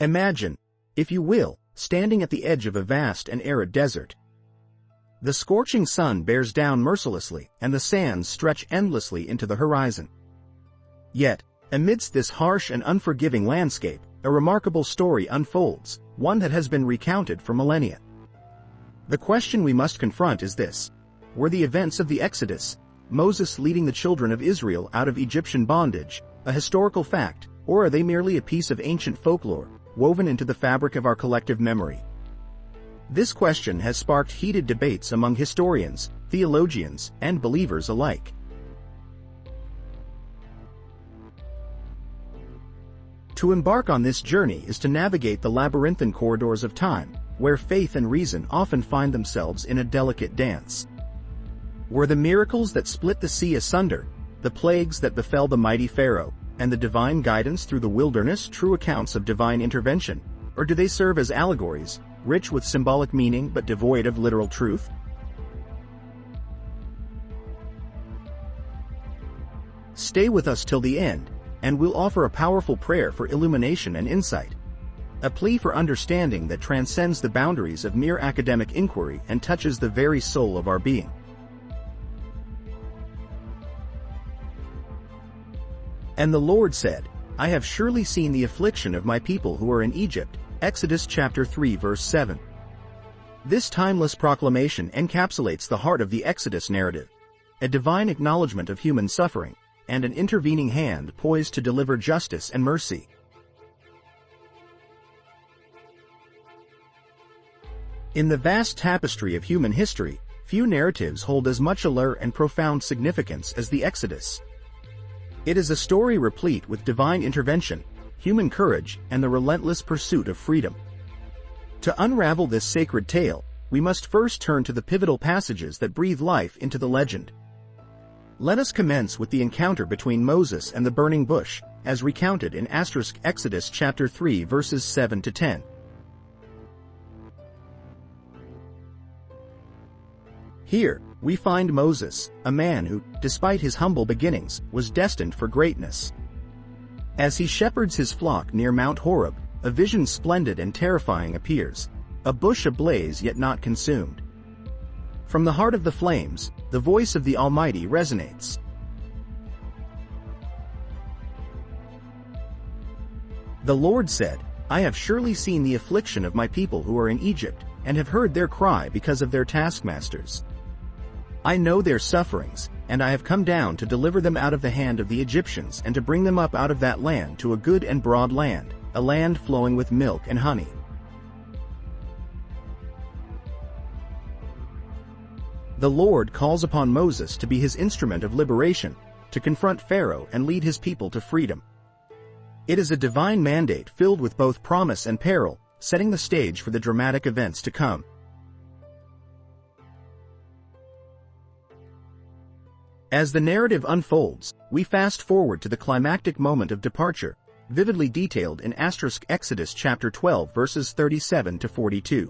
Imagine, if you will, standing at the edge of a vast and arid desert. The scorching sun bears down mercilessly and the sands stretch endlessly into the horizon. Yet, amidst this harsh and unforgiving landscape, a remarkable story unfolds, one that has been recounted for millennia. The question we must confront is this: were the events of the Exodus, Moses leading the children of Israel out of Egyptian bondage, a historical fact, or are they merely a piece of ancient folklore, woven into the fabric of our collective memory? This question has sparked heated debates among historians, theologians, and believers alike. To embark on this journey is to navigate the labyrinthine corridors of time, where faith and reason often find themselves in a delicate dance. Were the miracles that split the sea asunder, the plagues that befell the mighty Pharaoh, and the divine guidance through the wilderness true accounts of divine intervention, or do they serve as allegories, rich with symbolic meaning but devoid of literal truth? Stay with us till the end, and we'll offer a powerful prayer for illumination and insight. A plea for understanding that transcends the boundaries of mere academic inquiry and touches the very soul of our being. And the Lord said, I have surely seen the affliction of my people who are in Egypt. Exodus chapter 3 verse 7. This timeless proclamation encapsulates the heart of the Exodus narrative, a divine acknowledgement of human suffering, and an intervening hand poised to deliver justice and mercy. In the vast tapestry of human history, few narratives hold as much allure and profound significance as the Exodus. It is a story replete with divine intervention, human courage, and the relentless pursuit of freedom. To unravel this sacred tale, we must first turn to the pivotal passages that breathe life into the legend. Let us commence with the encounter between Moses and the burning bush, as recounted in Exodus chapter 3 verses 7 to 10. Here, we find Moses, a man who, despite his humble beginnings, was destined for greatness. As he shepherds his flock near Mount Horeb, a vision splendid and terrifying appears, a bush ablaze yet not consumed. From the heart of the flames, the voice of the Almighty resonates. The Lord said, I have surely seen the affliction of my people who are in Egypt, and have heard their cry because of their taskmasters. I know their sufferings, and I have come down to deliver them out of the hand of the Egyptians and to bring them up out of that land to a good and broad land, a land flowing with milk and honey. The Lord calls upon Moses to be his instrument of liberation, to confront Pharaoh and lead his people to freedom. It is a divine mandate filled with both promise and peril, setting the stage for the dramatic events to come. As the narrative unfolds, we fast forward to the climactic moment of departure, vividly detailed in Exodus chapter 12 verses 37 to 42.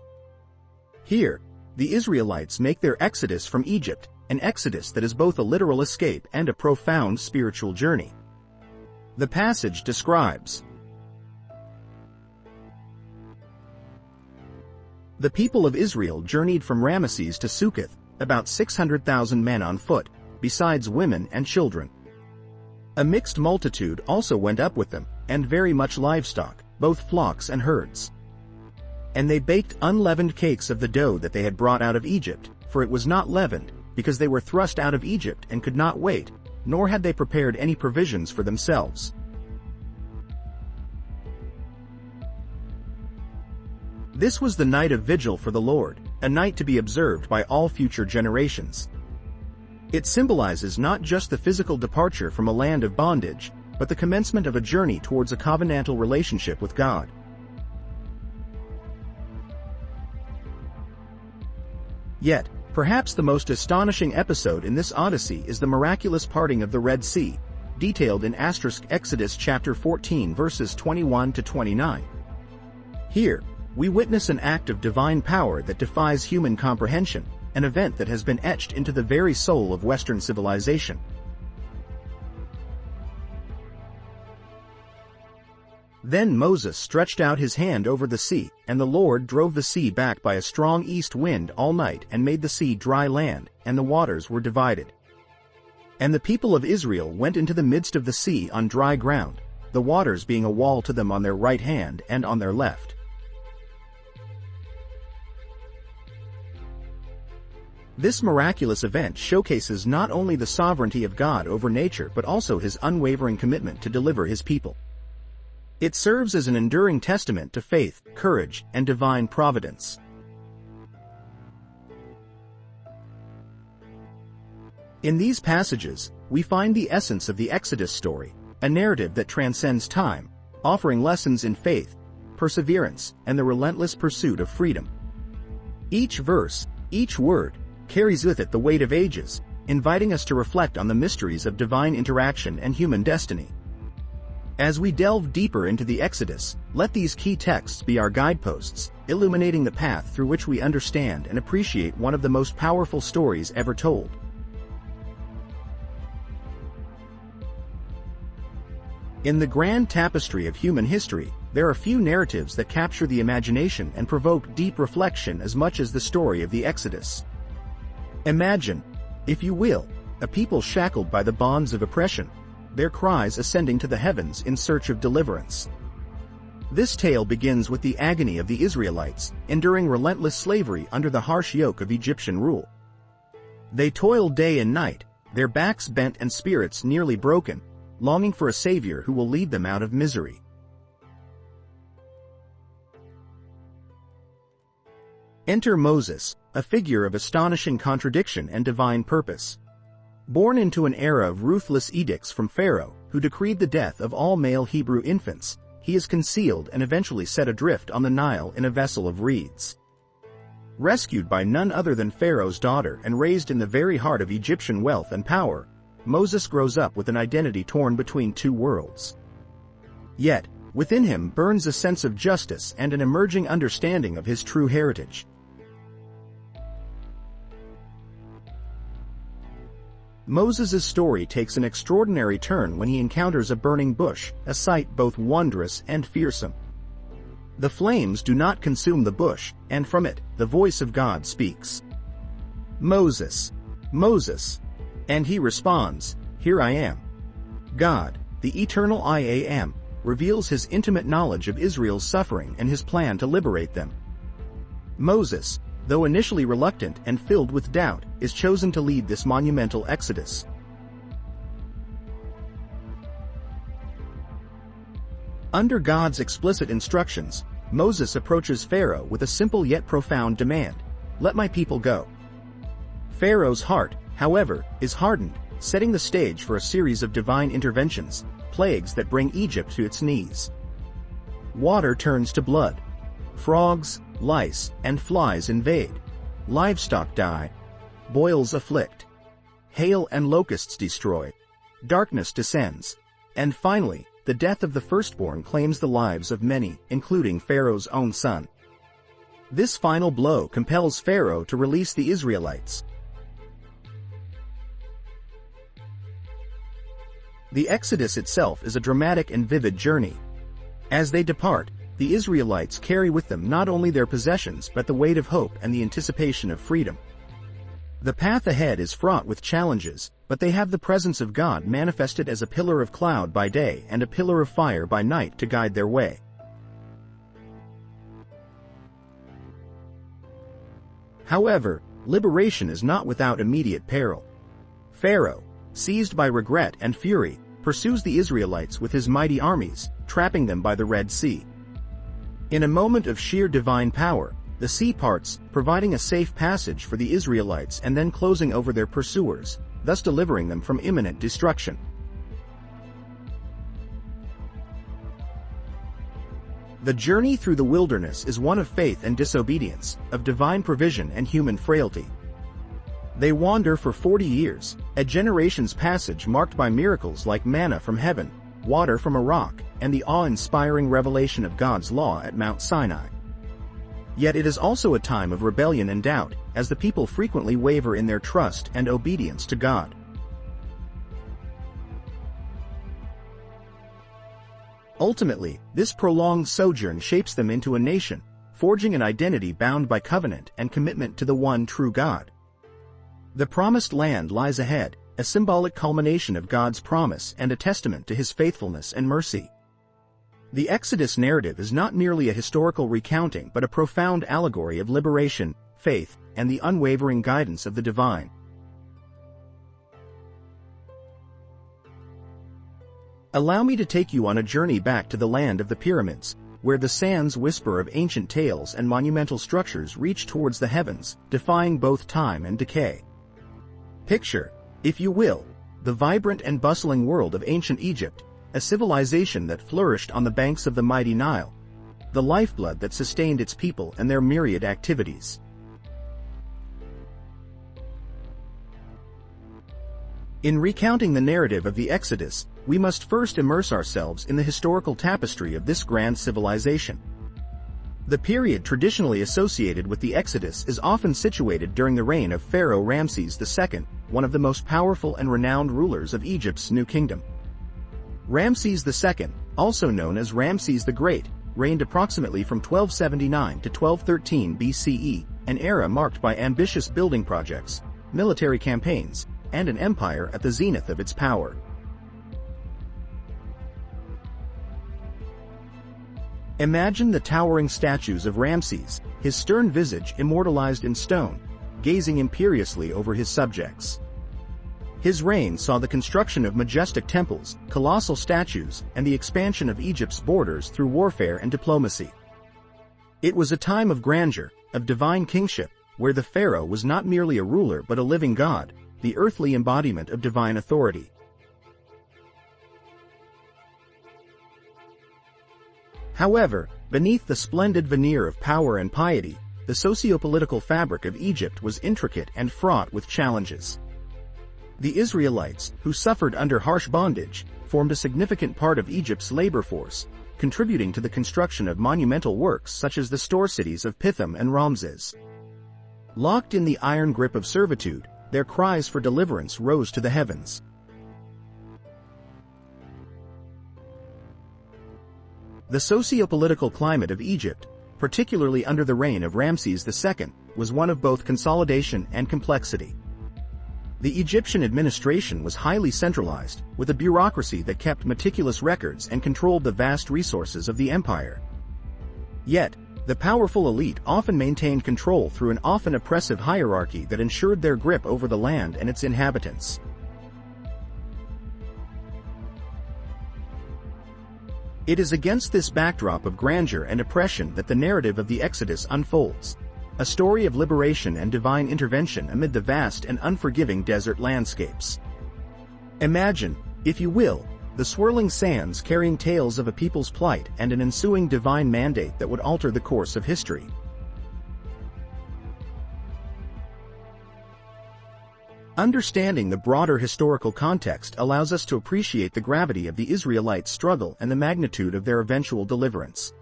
Here, the Israelites make their exodus from Egypt, an exodus that is both a literal escape and a profound spiritual journey. The passage describes: The people of Israel journeyed from Ramesses to Succoth, about 600,000 men on foot, besides women and children. A mixed multitude also went up with them, and very much livestock, both flocks and herds. And they baked unleavened cakes of the dough that they had brought out of Egypt, for it was not leavened, because they were thrust out of Egypt and could not wait, nor had they prepared any provisions for themselves. This was the night of vigil for the Lord, a night to be observed by all future generations. It symbolizes not just the physical departure from a land of bondage, but the commencement of a journey towards a covenantal relationship with God. Yet, perhaps the most astonishing episode in this Odyssey is the miraculous parting of the Red Sea, detailed in Exodus chapter 14 verses 21 to 29. Here, we witness an act of divine power that defies human comprehension, an event that has been etched into the very soul of Western civilization. Then Moses stretched out his hand over the sea, and the Lord drove the sea back by a strong east wind all night and made the sea dry land, and the waters were divided. And the people of Israel went into the midst of the sea on dry ground, the waters being a wall to them on their right hand and on their left. This miraculous event showcases not only the sovereignty of God over nature but also his unwavering commitment to deliver his people. It serves as an enduring testament to faith, courage, and divine providence. In these passages, we find the essence of the Exodus story, a narrative that transcends time, offering lessons in faith, perseverance, and the relentless pursuit of freedom. Each verse, each word, carries with it the weight of ages, inviting us to reflect on the mysteries of divine interaction and human destiny. As we delve deeper into the Exodus, let these key texts be our guideposts, illuminating the path through which we understand and appreciate one of the most powerful stories ever told. In the grand tapestry of human history, there are few narratives that capture the imagination and provoke deep reflection as much as the story of the Exodus. Imagine, if you will, a people shackled by the bonds of oppression, their cries ascending to the heavens in search of deliverance. This tale begins with the agony of the Israelites, enduring relentless slavery under the harsh yoke of Egyptian rule. They toil day and night, their backs bent and spirits nearly broken, longing for a savior who will lead them out of misery. Enter Moses, a figure of astonishing contradiction and divine purpose. Born into an era of ruthless edicts from Pharaoh, who decreed the death of all male Hebrew infants, he is concealed and eventually set adrift on the Nile in a vessel of reeds. Rescued by none other than Pharaoh's daughter and raised in the very heart of Egyptian wealth and power, Moses grows up with an identity torn between two worlds. Yet, within him burns a sense of justice and an emerging understanding of his true heritage. Moses' story takes an extraordinary turn when he encounters a burning bush, a sight both wondrous and fearsome. The flames do not consume the bush, and from it, the voice of God speaks. "Moses, Moses," and he responds, "Here I am." God, the eternal I Am, reveals his intimate knowledge of Israel's suffering and his plan to liberate them. Moses, though initially reluctant and filled with doubt, is chosen to lead this monumental exodus. Under God's explicit instructions, Moses approaches Pharaoh with a simple yet profound demand: "Let my people go." Pharaoh's heart, however, is hardened, setting the stage for a series of divine interventions, plagues that bring Egypt to its knees. Water turns to blood. Frogs, lice, and flies invade. Livestock die. Boils afflict. Hail and locusts destroy. Darkness descends. And finally, the death of the firstborn claims the lives of many, including Pharaoh's own son. This final blow compels Pharaoh to release the Israelites. The Exodus itself is a dramatic and vivid journey. As they depart, the Israelites carry with them not only their possessions but the weight of hope and the anticipation of freedom. The path ahead is fraught with challenges, but they have the presence of God manifested as a pillar of cloud by day and a pillar of fire by night to guide their way. However, liberation is not without immediate peril. Pharaoh, seized by regret and fury, pursues the Israelites with his mighty armies, trapping them by the Red Sea. In a moment of sheer divine power, the sea parts, providing a safe passage for the Israelites and then closing over their pursuers, thus delivering them from imminent destruction. The journey through the wilderness is one of faith and disobedience, of divine provision and human frailty. They wander for 40 years, a generation's passage marked by miracles like manna from heaven, water from a rock, and the awe-inspiring revelation of God's law at Mount Sinai. Yet it is also a time of rebellion and doubt, as the people frequently waver in their trust and obedience to God. Ultimately, this prolonged sojourn shapes them into a nation, forging an identity bound by covenant and commitment to the one true God. The promised land lies ahead, a symbolic culmination of God's promise and a testament to his faithfulness and mercy. The Exodus narrative is not merely a historical recounting but a profound allegory of liberation, faith, and the unwavering guidance of the divine. Allow me to take you on a journey back to the land of the pyramids, where the sands whisper of ancient tales and monumental structures reach towards the heavens, defying both time and decay. Picture, if you will, the vibrant and bustling world of ancient Egypt, a civilization that flourished on the banks of the mighty Nile, the lifeblood that sustained its people and their myriad activities. In recounting the narrative of the Exodus, we must first immerse ourselves in the historical tapestry of this grand civilization. The period traditionally associated with the Exodus is often situated during the reign of Pharaoh Ramses II, one of the most powerful and renowned rulers of Egypt's new kingdom. Ramses II, also known as Ramses the Great, reigned approximately from 1279 to 1213 BCE, an era marked by ambitious building projects, military campaigns, and an empire at the zenith of its power. Imagine the towering statues of Ramses, his stern visage immortalized in stone, gazing imperiously over his subjects. His reign saw the construction of majestic temples, colossal statues, and the expansion of Egypt's borders through warfare and diplomacy. It was a time of grandeur, of divine kingship, where the pharaoh was not merely a ruler but a living god, the earthly embodiment of divine authority. However, beneath the splendid veneer of power and piety, the socio-political fabric of Egypt was intricate and fraught with challenges. The Israelites, who suffered under harsh bondage, formed a significant part of Egypt's labor force, contributing to the construction of monumental works such as the store cities of Pithom and Ramses. Locked in the iron grip of servitude, their cries for deliverance rose to the heavens. The socio-political climate of Egypt, particularly under the reign of Ramses II, was one of both consolidation and complexity. The Egyptian administration was highly centralized, with a bureaucracy that kept meticulous records and controlled the vast resources of the empire. Yet, the powerful elite often maintained control through an often oppressive hierarchy that ensured their grip over the land and its inhabitants. It is against this backdrop of grandeur and oppression that the narrative of the Exodus unfolds, a story of liberation and divine intervention amid the vast and unforgiving desert landscapes. Imagine, if you will, the swirling sands carrying tales of a people's plight and an ensuing divine mandate that would alter the course of history. Understanding the broader historical context allows us to appreciate the gravity of the Israelites' struggle and the magnitude of their eventual deliverance.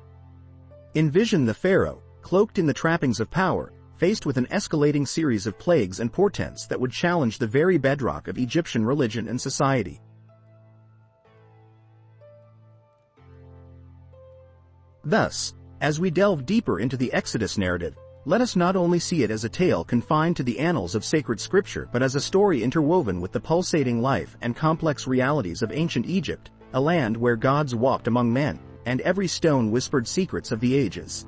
Envision the pharaoh, cloaked in the trappings of power, faced with an escalating series of plagues and portents that would challenge the very bedrock of Egyptian religion and society. Thus, as we delve deeper into the Exodus narrative, let us not only see it as a tale confined to the annals of sacred scripture but as a story interwoven with the pulsating life and complex realities of ancient Egypt, a land where gods walked among men, and every stone whispered secrets of the ages.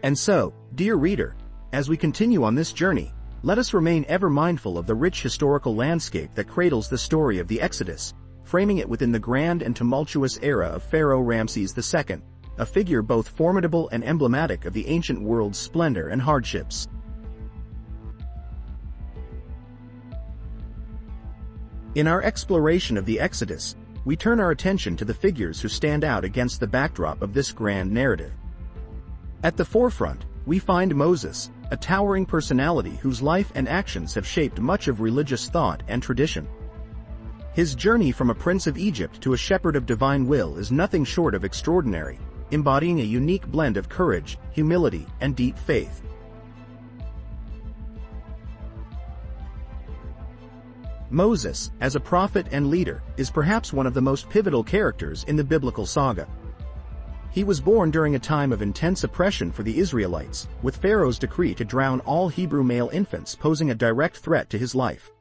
And so, dear reader, as we continue on this journey, let us remain ever mindful of the rich historical landscape that cradles the story of the Exodus, framing it within the grand and tumultuous era of Pharaoh Ramses II, a figure both formidable and emblematic of the ancient world's splendor and hardships. In our exploration of the Exodus, we turn our attention to the figures who stand out against the backdrop of this grand narrative. At the forefront, we find Moses, a towering personality whose life and actions have shaped much of religious thought and tradition. His journey from a prince of Egypt to a shepherd of divine will is nothing short of extraordinary, embodying a unique blend of courage, humility, and deep faith. Moses, as a prophet and leader, is perhaps one of the most pivotal characters in the biblical saga. He was born during a time of intense oppression for the Israelites, with Pharaoh's decree to drown all Hebrew male infants posing a direct threat to his life.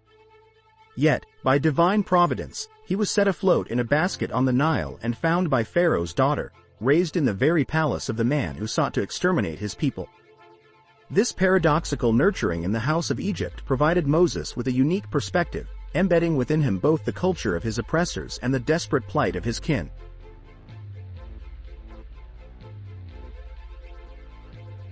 Yet, by divine providence, he was set afloat in a basket on the Nile and found by Pharaoh's daughter, raised in the very palace of the man who sought to exterminate his people. This paradoxical nurturing in the house of Egypt provided Moses with a unique perspective, embedding within him both the culture of his oppressors and the desperate plight of his kin.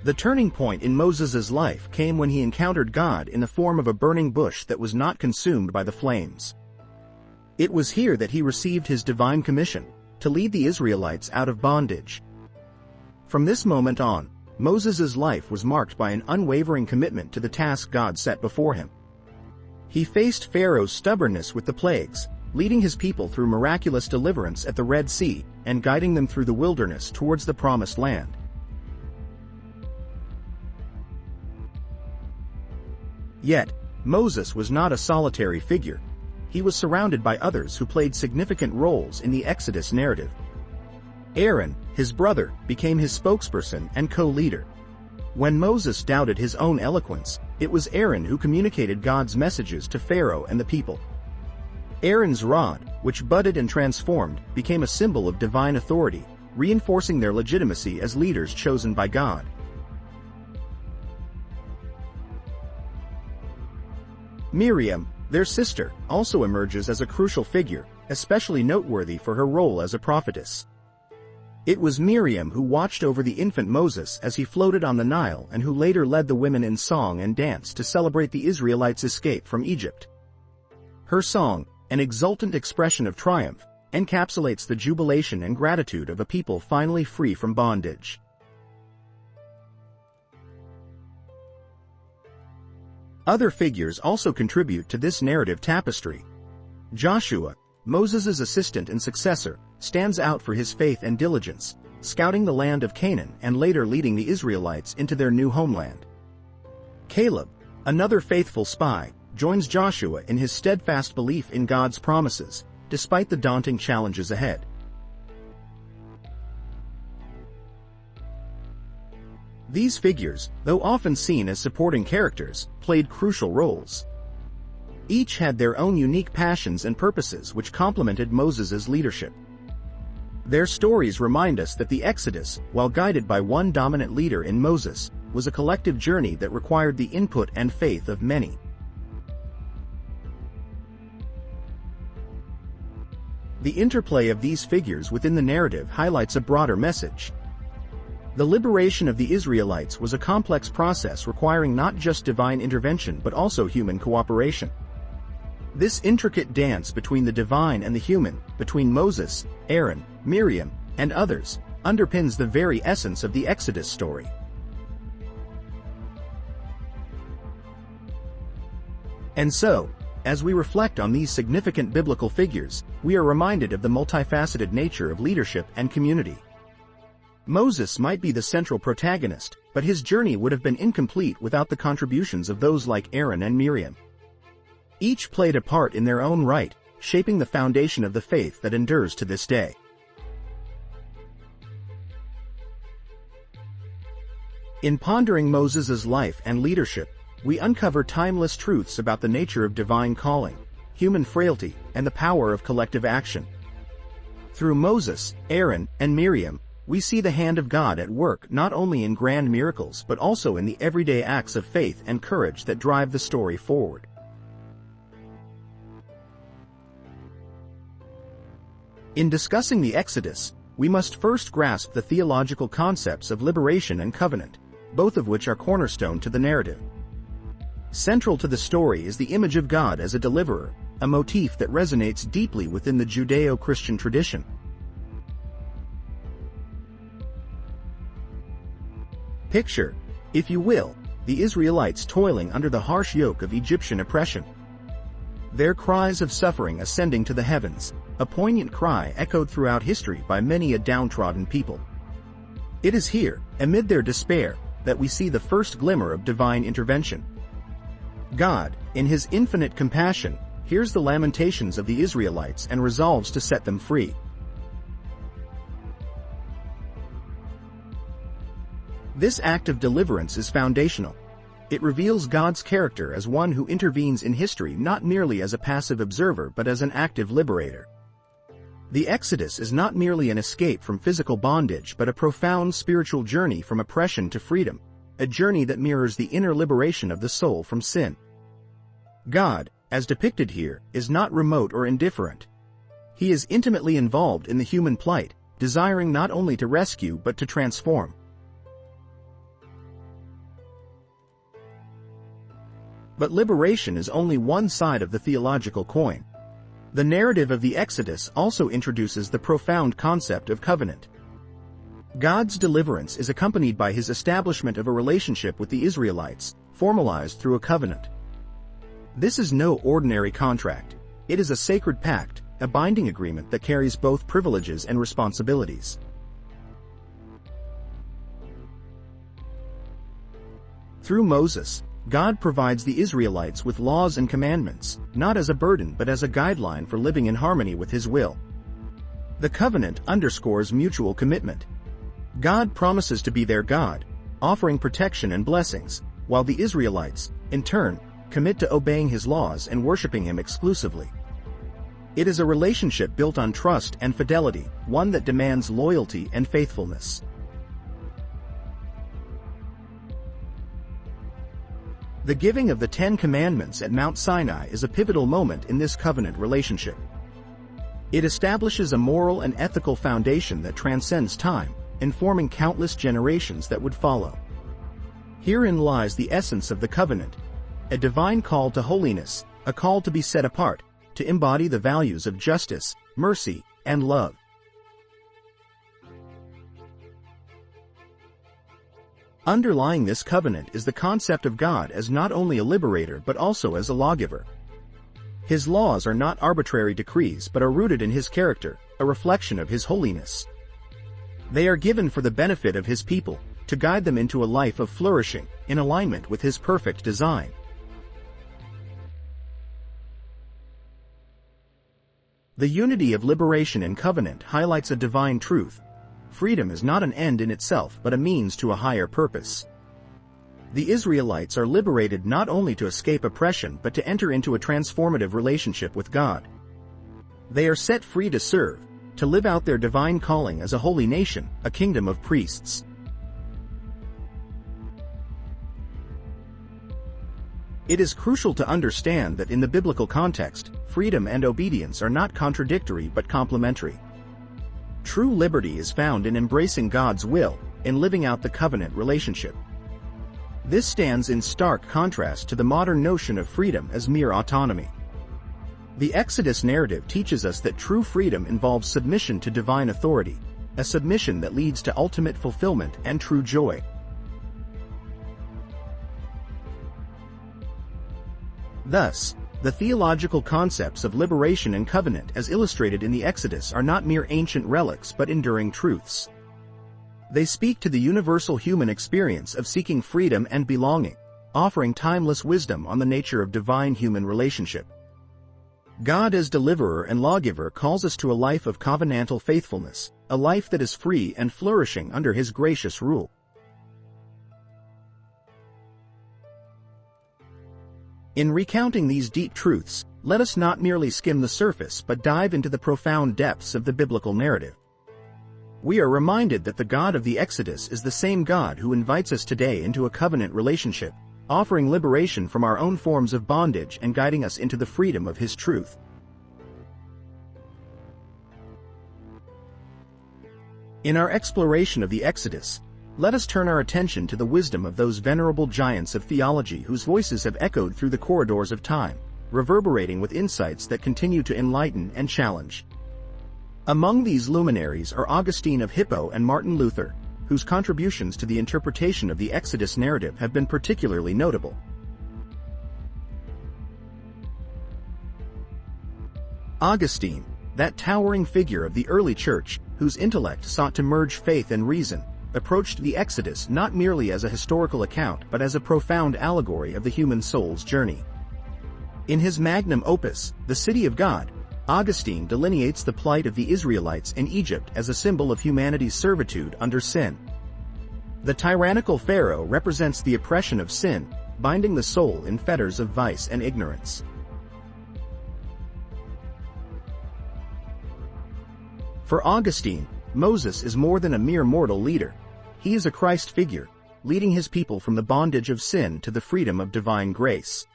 The turning point in Moses' life came when he encountered God in the form of a burning bush that was not consumed by the flames. It was here that he received his divine commission, to lead the Israelites out of bondage. From this moment on, Moses' life was marked by an unwavering commitment to the task God set before him. He faced Pharaoh's stubbornness with the plagues, leading his people through miraculous deliverance at the Red Sea and guiding them through the wilderness towards the Promised Land. Yet, Moses was not a solitary figure. He was surrounded by others who played significant roles in the Exodus narrative. Aaron, his brother, became his spokesperson and co-leader. When Moses doubted his own eloquence, it was Aaron who communicated God's messages to Pharaoh and the people. Aaron's rod, which budded and transformed, became a symbol of divine authority, reinforcing their legitimacy as leaders chosen by God. Miriam, their sister, also emerges as a crucial figure, especially noteworthy for her role as a prophetess. It was Miriam who watched over the infant Moses as he floated on the Nile and who later led the women in song and dance to celebrate the Israelites' escape from Egypt. Her song, an exultant expression of triumph, encapsulates the jubilation and gratitude of a people finally free from bondage. Other figures also contribute to this narrative tapestry. Joshua, Moses' assistant and successor, stands out for his faith and diligence, scouting the land of Canaan and later leading the Israelites into their new homeland. Caleb, another faithful spy, joins Joshua in his steadfast belief in God's promises, despite the daunting challenges ahead. These figures, though often seen as supporting characters, played crucial roles. Each had their own unique passions and purposes which complemented Moses' leadership. Their stories remind us that the Exodus, while guided by one dominant leader in Moses, was a collective journey that required the input and faith of many. The interplay of these figures within the narrative highlights a broader message. The liberation of the Israelites was a complex process requiring not just divine intervention but also human cooperation. This intricate dance between the divine and the human, between Moses, Aaron, Miriam, and others, underpins the very essence of the Exodus story. And so, as we reflect on these significant biblical figures, we are reminded of the multifaceted nature of leadership and community. Moses might be the central protagonist, but his journey would have been incomplete without the contributions of those like Aaron and Miriam. Each played a part in their own right, shaping the foundation of the faith that endures to this day. In pondering Moses' life and leadership, we uncover timeless truths about the nature of divine calling, human frailty, and the power of collective action. Through Moses, Aaron, and Miriam, we see the hand of God at work not only in grand miracles but also in the everyday acts of faith and courage that drive the story forward. In discussing the Exodus, we must first grasp the theological concepts of liberation and covenant, both of which are cornerstone to the narrative. Central to the story is the image of God as a deliverer, a motif that resonates deeply within the Judeo-Christian tradition. Picture, if you will, the Israelites toiling under the harsh yoke of Egyptian oppression. Their cries of suffering ascending to the heavens, a poignant cry echoed throughout history by many a downtrodden people. It is here, amid their despair, that we see the first glimmer of divine intervention. God, in his infinite compassion, hears the lamentations of the Israelites and resolves to set them free. This act of deliverance is foundational. It reveals God's character as one who intervenes in history not merely as a passive observer but as an active liberator. The Exodus is not merely an escape from physical bondage but a profound spiritual journey from oppression to freedom, a journey that mirrors the inner liberation of the soul from sin. God, as depicted here, is not remote or indifferent. He is intimately involved in the human plight, desiring not only to rescue but to transform. But liberation is only one side of the theological coin. The narrative of the Exodus also introduces the profound concept of covenant. God's deliverance is accompanied by his establishment of a relationship with the Israelites, formalized through a covenant. This is no ordinary contract. It is a sacred pact, a binding agreement that carries both privileges and responsibilities. Through Moses, God provides the Israelites with laws and commandments, not as a burden but as a guideline for living in harmony with his will. The covenant underscores mutual commitment. God promises to be their God, offering protection and blessings, while the Israelites, in turn, commit to obeying his laws and worshiping him exclusively. It is a relationship built on trust and fidelity, one that demands loyalty and faithfulness. The giving of the Ten Commandments at Mount Sinai is a pivotal moment in this covenant relationship. It establishes a moral and ethical foundation that transcends time, informing countless generations that would follow. Herein lies the essence of the covenant, a divine call to holiness, a call to be set apart, to embody the values of justice, mercy, and love. Underlying this covenant is the concept of God as not only a liberator but also as a lawgiver. His laws are not arbitrary decrees but are rooted in his character, a reflection of his holiness. They are given for the benefit of his people, to guide them into a life of flourishing, in alignment with his perfect design. The unity of liberation and covenant highlights a divine truth. Freedom is not an end in itself but a means to a higher purpose. The Israelites are liberated not only to escape oppression but to enter into a transformative relationship with God. They are set free to serve, to live out their divine calling as a holy nation, a kingdom of priests. It is crucial to understand that in the biblical context, freedom and obedience are not contradictory but complementary. True liberty is found in embracing God's will, in living out the covenant relationship. This stands in stark contrast to the modern notion of freedom as mere autonomy. The Exodus narrative teaches us that true freedom involves submission to divine authority, a submission that leads to ultimate fulfillment and true joy. Thus, the theological concepts of liberation and covenant as illustrated in the Exodus are not mere ancient relics but enduring truths. They speak to the universal human experience of seeking freedom and belonging, offering timeless wisdom on the nature of divine-human relationship. God as deliverer and lawgiver calls us to a life of covenantal faithfulness, a life that is free and flourishing under his gracious rule. In recounting these deep truths, let us not merely skim the surface but dive into the profound depths of the biblical narrative. We are reminded that the God of the Exodus is the same God who invites us today into a covenant relationship, offering liberation from our own forms of bondage and guiding us into the freedom of his truth. In our exploration of the Exodus, let us turn our attention to the wisdom of those venerable giants of theology whose voices have echoed through the corridors of time, reverberating with insights that continue to enlighten and challenge. Among these luminaries are Augustine of Hippo and Martin Luther, whose contributions to the interpretation of the Exodus narrative have been particularly notable. Augustine, that towering figure of the early church, whose intellect sought to merge faith and reason, approached the Exodus not merely as a historical account but as a profound allegory of the human soul's journey. In his magnum opus, The City of God, Augustine delineates the plight of the Israelites in Egypt as a symbol of humanity's servitude under sin. The tyrannical Pharaoh represents the oppression of sin, binding the soul in fetters of vice and ignorance. For Augustine, Moses is more than a mere mortal leader. He is a Christ figure, leading his people from the bondage of sin to the freedom of divine grace.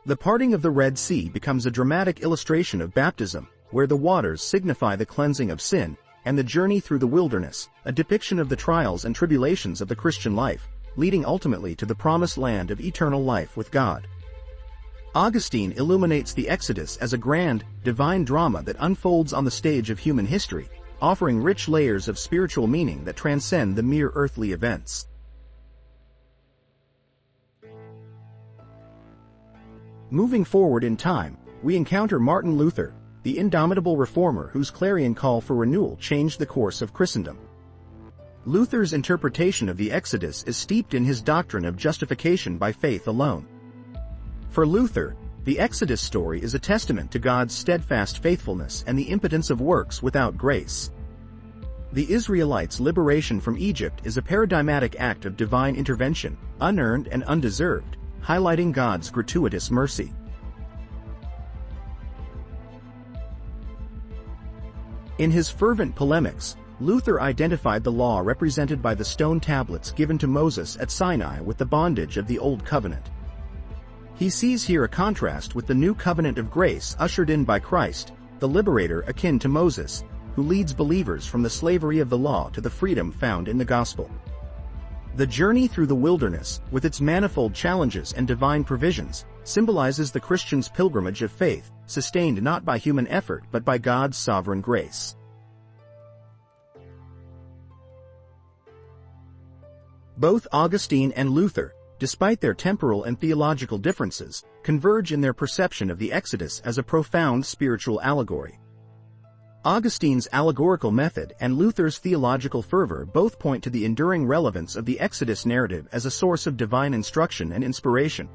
The parting of the Red Sea becomes a dramatic illustration of baptism, where the waters signify the cleansing of sin, and the journey through the wilderness, a depiction of the trials and tribulations of the Christian life, leading ultimately to the promised land of eternal life with God. Augustine illuminates the Exodus as a grand, divine drama that unfolds on the stage of human history, offering rich layers of spiritual meaning that transcend the mere earthly events. Moving forward in time, we encounter Martin Luther, the indomitable reformer whose clarion call for renewal changed the course of Christendom. Luther's interpretation of the Exodus is steeped in his doctrine of justification by faith alone. For Luther, the Exodus story is a testament to God's steadfast faithfulness and the impotence of works without grace. The Israelites' liberation from Egypt is a paradigmatic act of divine intervention, unearned and undeserved, highlighting God's gratuitous mercy. In his fervent polemics, Luther identified the law represented by the stone tablets given to Moses at Sinai with the bondage of the Old Covenant. He sees here a contrast with the new covenant of grace ushered in by Christ, the liberator akin to Moses, who leads believers from the slavery of the law to the freedom found in the gospel. The journey through the wilderness, with its manifold challenges and divine provisions, symbolizes the Christian's pilgrimage of faith, sustained not by human effort but by God's sovereign grace. Both Augustine and Luther, despite their temporal and theological differences, converge in their perception of the Exodus as a profound spiritual allegory. Augustine's allegorical method and Luther's theological fervor both point to the enduring relevance of the Exodus narrative as a source of divine instruction and inspiration.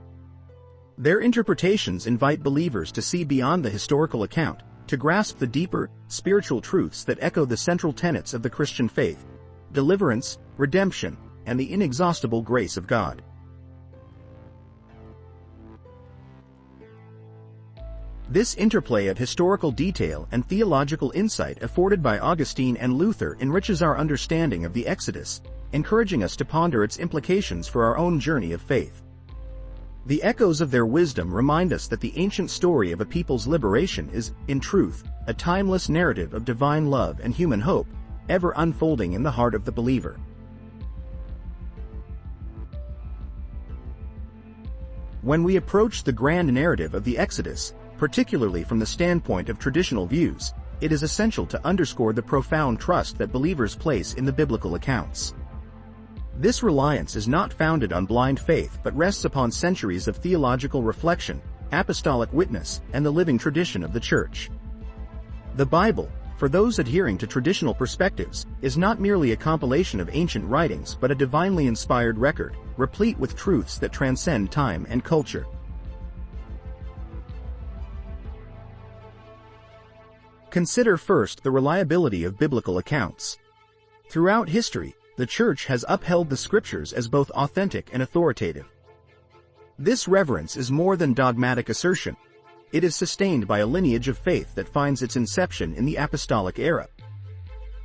Their interpretations invite believers to see beyond the historical account, to grasp the deeper, spiritual truths that echo the central tenets of the Christian faith: deliverance, redemption, and the inexhaustible grace of God. This interplay of historical detail and theological insight afforded by Augustine and Luther enriches our understanding of the Exodus, encouraging us to ponder its implications for our own journey of faith. The echoes of their wisdom remind us that the ancient story of a people's liberation is, in truth, a timeless narrative of divine love and human hope, ever unfolding in the heart of the believer. When we approach the grand narrative of the Exodus, particularly from the standpoint of traditional views, it is essential to underscore the profound trust that believers place in the biblical accounts. This reliance is not founded on blind faith but rests upon centuries of theological reflection, apostolic witness, and the living tradition of the Church. The Bible, for those adhering to traditional perspectives, is not merely a compilation of ancient writings but a divinely inspired record, replete with truths that transcend time and culture. Consider first the reliability of biblical accounts. Throughout history, the Church has upheld the Scriptures as both authentic and authoritative. This reverence is more than dogmatic assertion. It is sustained by a lineage of faith that finds its inception in the apostolic era.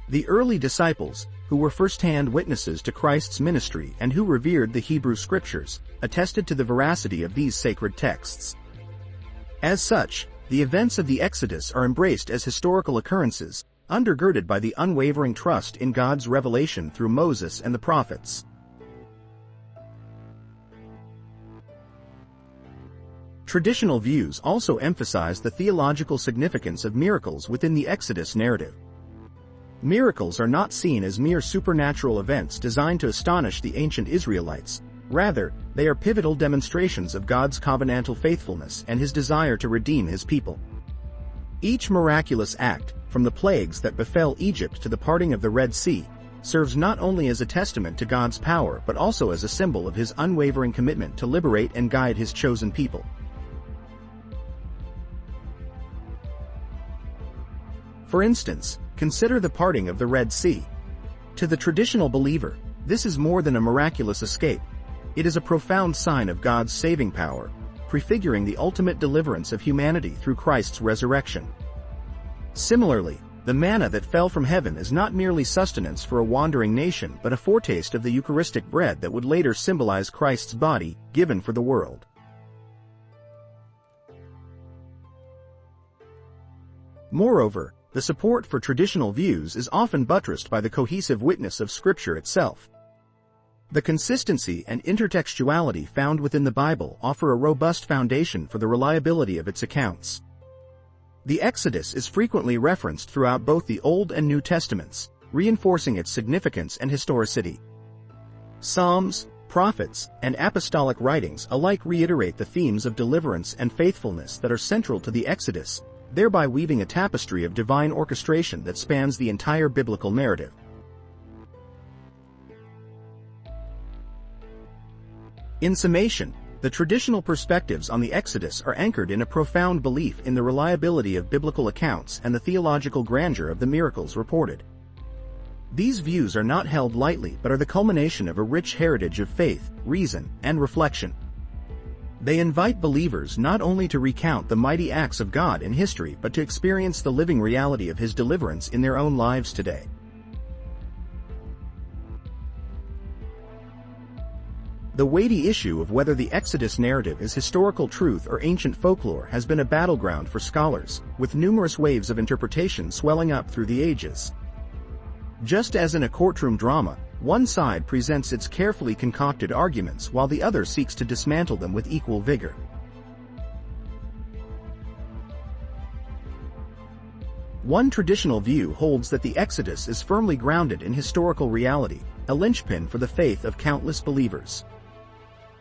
The early disciples, who were first-hand witnesses to Christ's ministry and who revered the Hebrew Scriptures, attested to the veracity of these sacred texts. As such, the events of the Exodus are embraced as historical occurrences, undergirded by the unwavering trust in God's revelation through Moses and the prophets. Traditional views also emphasize the theological significance of miracles within the Exodus narrative. Miracles are not seen as mere supernatural events designed to astonish the ancient Israelites. Rather, they are pivotal demonstrations of God's covenantal faithfulness and his desire to redeem his people. Each miraculous act, from the plagues that befell Egypt to the parting of the Red Sea, serves not only as a testament to God's power but also as a symbol of his unwavering commitment to liberate and guide his chosen people. For instance, consider the parting of the Red Sea. To the traditional believer, this is more than a miraculous escape. It is a profound sign of God's saving power, prefiguring the ultimate deliverance of humanity through Christ's resurrection. Similarly, the manna that fell from heaven is not merely sustenance for a wandering nation but a foretaste of the Eucharistic bread that would later symbolize Christ's body, given for the world. Moreover, the support for traditional views is often buttressed by the cohesive witness of Scripture itself. The consistency and intertextuality found within the Bible offer a robust foundation for the reliability of its accounts. The Exodus is frequently referenced throughout both the Old and New Testaments, reinforcing its significance and historicity. Psalms, prophets, and apostolic writings alike reiterate the themes of deliverance and faithfulness that are central to the Exodus, thereby weaving a tapestry of divine orchestration that spans the entire biblical narrative. In summation, the traditional perspectives on the Exodus are anchored in a profound belief in the reliability of biblical accounts and the theological grandeur of the miracles reported. These views are not held lightly but are the culmination of a rich heritage of faith, reason, and reflection. They invite believers not only to recount the mighty acts of God in history but to experience the living reality of His deliverance in their own lives today. The weighty issue of whether the Exodus narrative is historical truth or ancient folklore has been a battleground for scholars, with numerous waves of interpretation swelling up through the ages. Just as in a courtroom drama, one side presents its carefully concocted arguments while the other seeks to dismantle them with equal vigor. One traditional view holds that the Exodus is firmly grounded in historical reality, a linchpin for the faith of countless believers.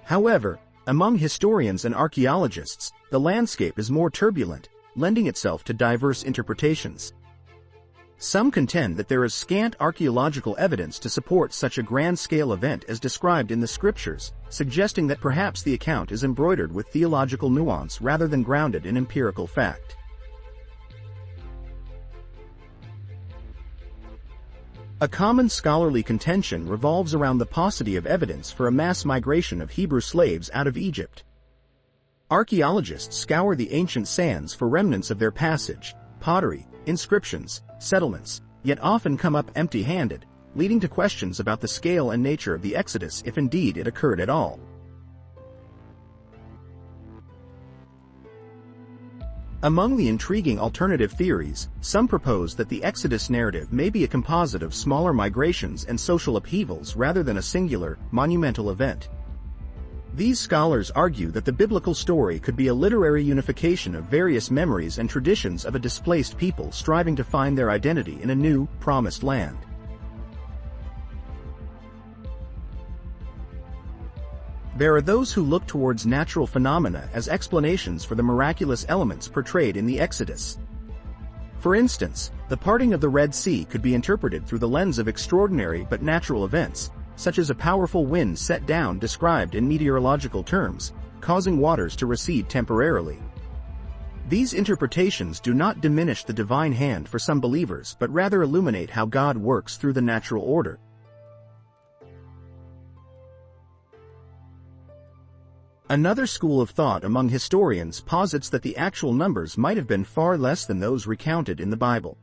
However, among historians and archaeologists, the landscape is more turbulent, lending itself to diverse interpretations. Some contend that there is scant archaeological evidence to support such a grand-scale event as described in the Scriptures, suggesting that perhaps the account is embroidered with theological nuance rather than grounded in empirical fact. A common scholarly contention revolves around the paucity of evidence for a mass migration of Hebrew slaves out of Egypt. Archaeologists scour the ancient sands for remnants of their passage, pottery, inscriptions, settlements, yet often come up empty-handed, leading to questions about the scale and nature of the Exodus if indeed it occurred at all. Among the intriguing alternative theories, some propose that the Exodus narrative may be a composite of smaller migrations and social upheavals rather than a singular, monumental event. These scholars argue that the biblical story could be a literary unification of various memories and traditions of a displaced people striving to find their identity in a new, promised land. There are those who look towards natural phenomena as explanations for the miraculous elements portrayed in the Exodus. For instance, the parting of the Red Sea could be interpreted through the lens of extraordinary but natural events, such as a powerful wind set down described in meteorological terms, causing waters to recede temporarily. These interpretations do not diminish the divine hand for some believers but rather illuminate how God works through the natural order. Another school of thought among historians posits that the actual numbers might have been far less than those recounted in the Bible.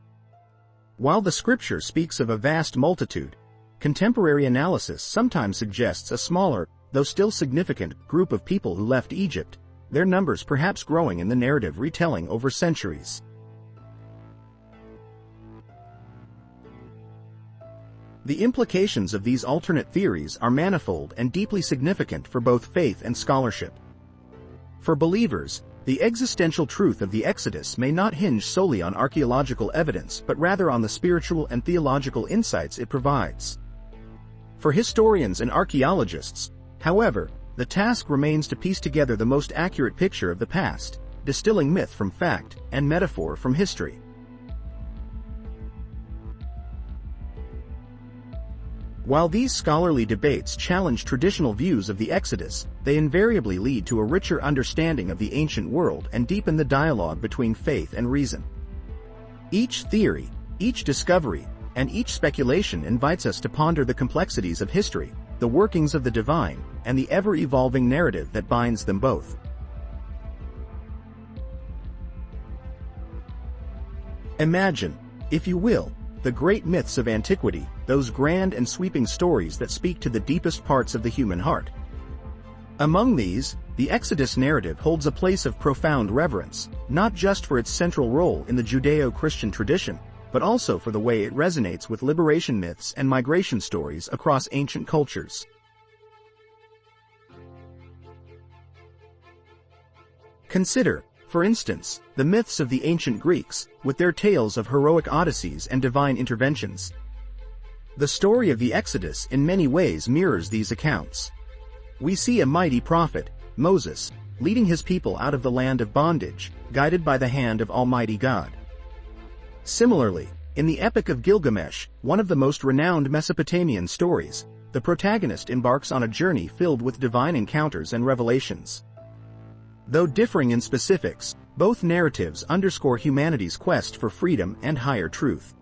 While the Scripture speaks of a vast multitude, contemporary analysis sometimes suggests a smaller, though still significant, group of people who left Egypt, their numbers perhaps growing in the narrative retelling over centuries. The implications of these alternate theories are manifold and deeply significant for both faith and scholarship. For believers, the existential truth of the Exodus may not hinge solely on archaeological evidence but rather on the spiritual and theological insights it provides. For historians and archaeologists, however, the task remains to piece together the most accurate picture of the past, distilling myth from fact and metaphor from history. While these scholarly debates challenge traditional views of the Exodus, they invariably lead to a richer understanding of the ancient world and deepen the dialogue between faith and reason. Each theory, each discovery, and each speculation invites us to ponder the complexities of history, the workings of the divine, and the ever-evolving narrative that binds them both. Imagine, if you will, the great myths of antiquity, those grand and sweeping stories that speak to the deepest parts of the human heart. Among these, the Exodus narrative holds a place of profound reverence, not just for its central role in the Judeo-Christian tradition, but also for the way it resonates with liberation myths and migration stories across ancient cultures. Consider, for instance, the myths of the ancient Greeks, with their tales of heroic odysseys and divine interventions. The story of the Exodus in many ways mirrors these accounts. We see a mighty prophet, Moses, leading his people out of the land of bondage, guided by the hand of Almighty God. Similarly, in the Epic of Gilgamesh, one of the most renowned Mesopotamian stories, the protagonist embarks on a journey filled with divine encounters and revelations. Though differing in specifics, both narratives underscore humanity's quest for freedom and higher truth.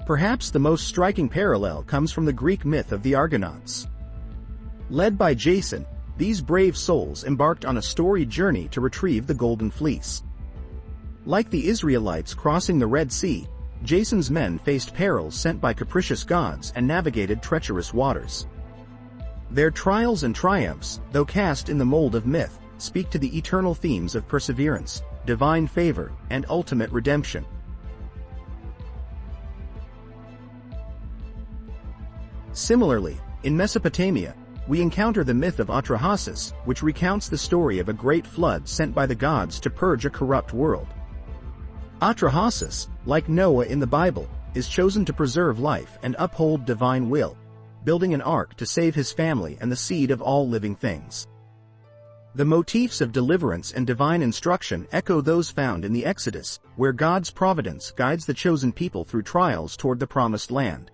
Perhaps the most striking parallel comes from the Greek myth of the Argonauts. Led by Jason, these brave souls embarked on a storied journey to retrieve the Golden Fleece. Like the Israelites crossing the Red Sea, Jason's men faced perils sent by capricious gods and navigated treacherous waters. Their trials and triumphs, though cast in the mold of myth, speak to the eternal themes of perseverance, divine favor, and ultimate redemption. Similarly, in Mesopotamia, we encounter the myth of Atrahasis, which recounts the story of a great flood sent by the gods to purge a corrupt world. Atrahasis, like Noah in the Bible, is chosen to preserve life and uphold divine will, building an ark to save his family and the seed of all living things. The motifs of deliverance and divine instruction echo those found in the Exodus, where God's providence guides the chosen people through trials toward the promised land.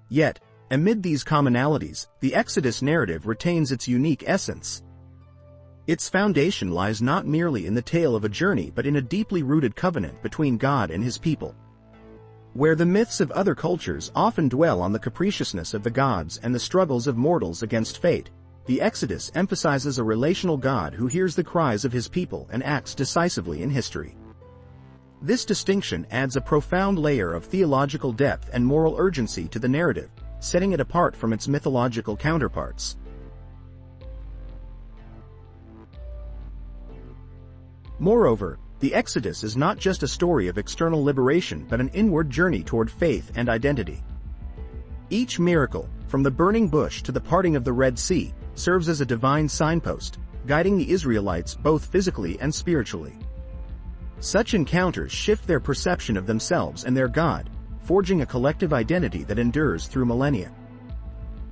Yet, amid these commonalities, the Exodus narrative retains its unique essence. Its foundation lies not merely in the tale of a journey but in a deeply rooted covenant between God and his people. Where the myths of other cultures often dwell on the capriciousness of the gods and the struggles of mortals against fate, the Exodus emphasizes a relational God who hears the cries of his people and acts decisively in history. This distinction adds a profound layer of theological depth and moral urgency to the narrative, setting it apart from its mythological counterparts. Moreover, the Exodus is not just a story of external liberation but an inward journey toward faith and identity. Each miracle, from the burning bush to the parting of the Red Sea, serves as a divine signpost, guiding the Israelites both physically and spiritually. Such encounters shift their perception of themselves and their God, forging a collective identity that endures through millennia.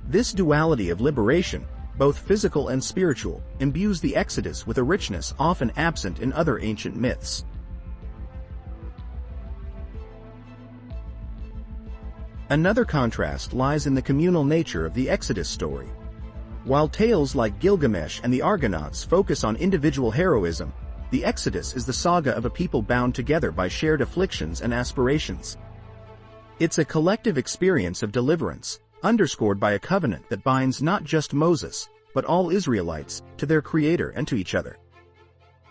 This duality of liberation, both physical and spiritual, imbues the Exodus with a richness often absent in other ancient myths. Another contrast lies in the communal nature of the Exodus story. While tales like Gilgamesh and the Argonauts focus on individual heroism, the Exodus is the saga of a people bound together by shared afflictions and aspirations. It's a collective experience of deliverance, underscored by a covenant that binds not just Moses, but all Israelites, to their Creator and to each other.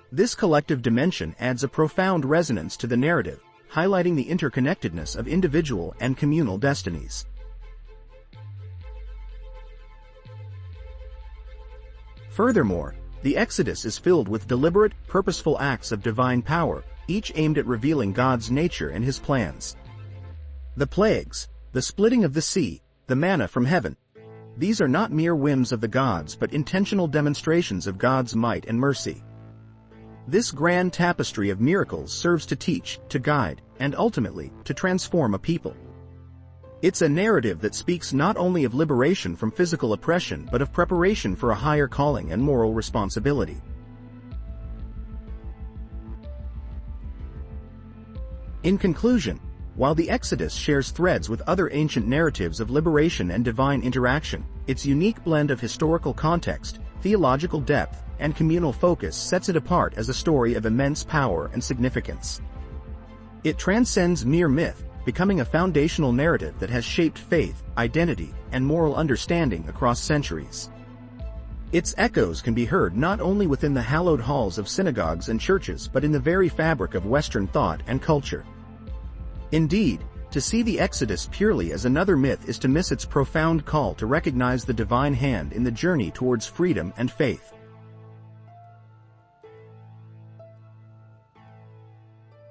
This collective dimension adds a profound resonance to the narrative, highlighting the interconnectedness of individual and communal destinies. Furthermore, the Exodus is filled with deliberate, purposeful acts of divine power, each aimed at revealing God's nature and his plans. The plagues, the splitting of the sea, the manna from heaven. These are not mere whims of the gods but intentional demonstrations of God's might and mercy. This grand tapestry of miracles serves to teach, to guide, and ultimately, to transform a people. It's a narrative that speaks not only of liberation from physical oppression but of preparation for a higher calling and moral responsibility. In conclusion, while the Exodus shares threads with other ancient narratives of liberation and divine interaction, Its unique blend of historical context, theological depth, and communal focus sets it apart as a story of immense power and significance. It transcends mere myth, becoming a foundational narrative that has shaped faith, identity, and moral understanding across centuries. Its echoes can be heard not only within the hallowed halls of synagogues and churches but in the very fabric of Western thought and culture. Indeed, to see the Exodus purely as another myth is to miss its profound call to recognize the divine hand in the journey towards freedom and faith.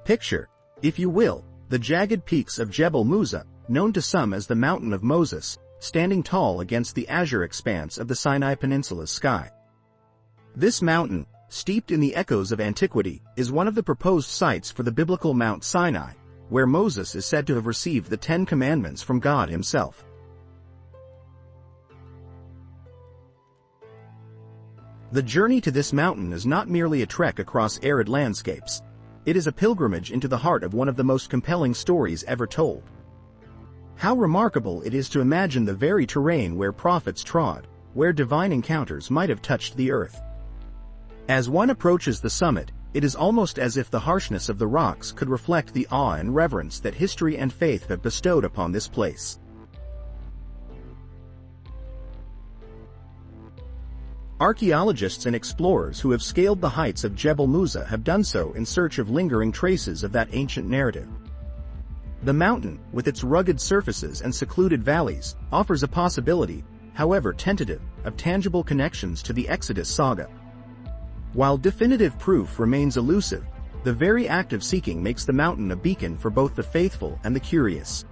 Picture, if you will, the jagged peaks of Jebel Musa, known to some as the Mountain of Moses, standing tall against the azure expanse of the Sinai Peninsula's sky. This mountain, steeped in the echoes of antiquity, is one of the proposed sites for the biblical Mount Sinai, where Moses is said to have received the Ten Commandments from God himself. The journey to this mountain is not merely a trek across arid landscapes. It is a pilgrimage into the heart of one of the most compelling stories ever told. How remarkable it is to imagine the very terrain where prophets trod, where divine encounters might have touched the earth. As one approaches the summit, it is almost as if the harshness of the rocks could reflect the awe and reverence that history and faith have bestowed upon this place. Archaeologists and explorers who have scaled the heights of Jebel Musa have done so in search of lingering traces of that ancient narrative. The mountain, with its rugged surfaces and secluded valleys, offers a possibility, however tentative, of tangible connections to the Exodus saga. While definitive proof remains elusive, the very act of seeking makes the mountain a beacon for both the faithful and the curious.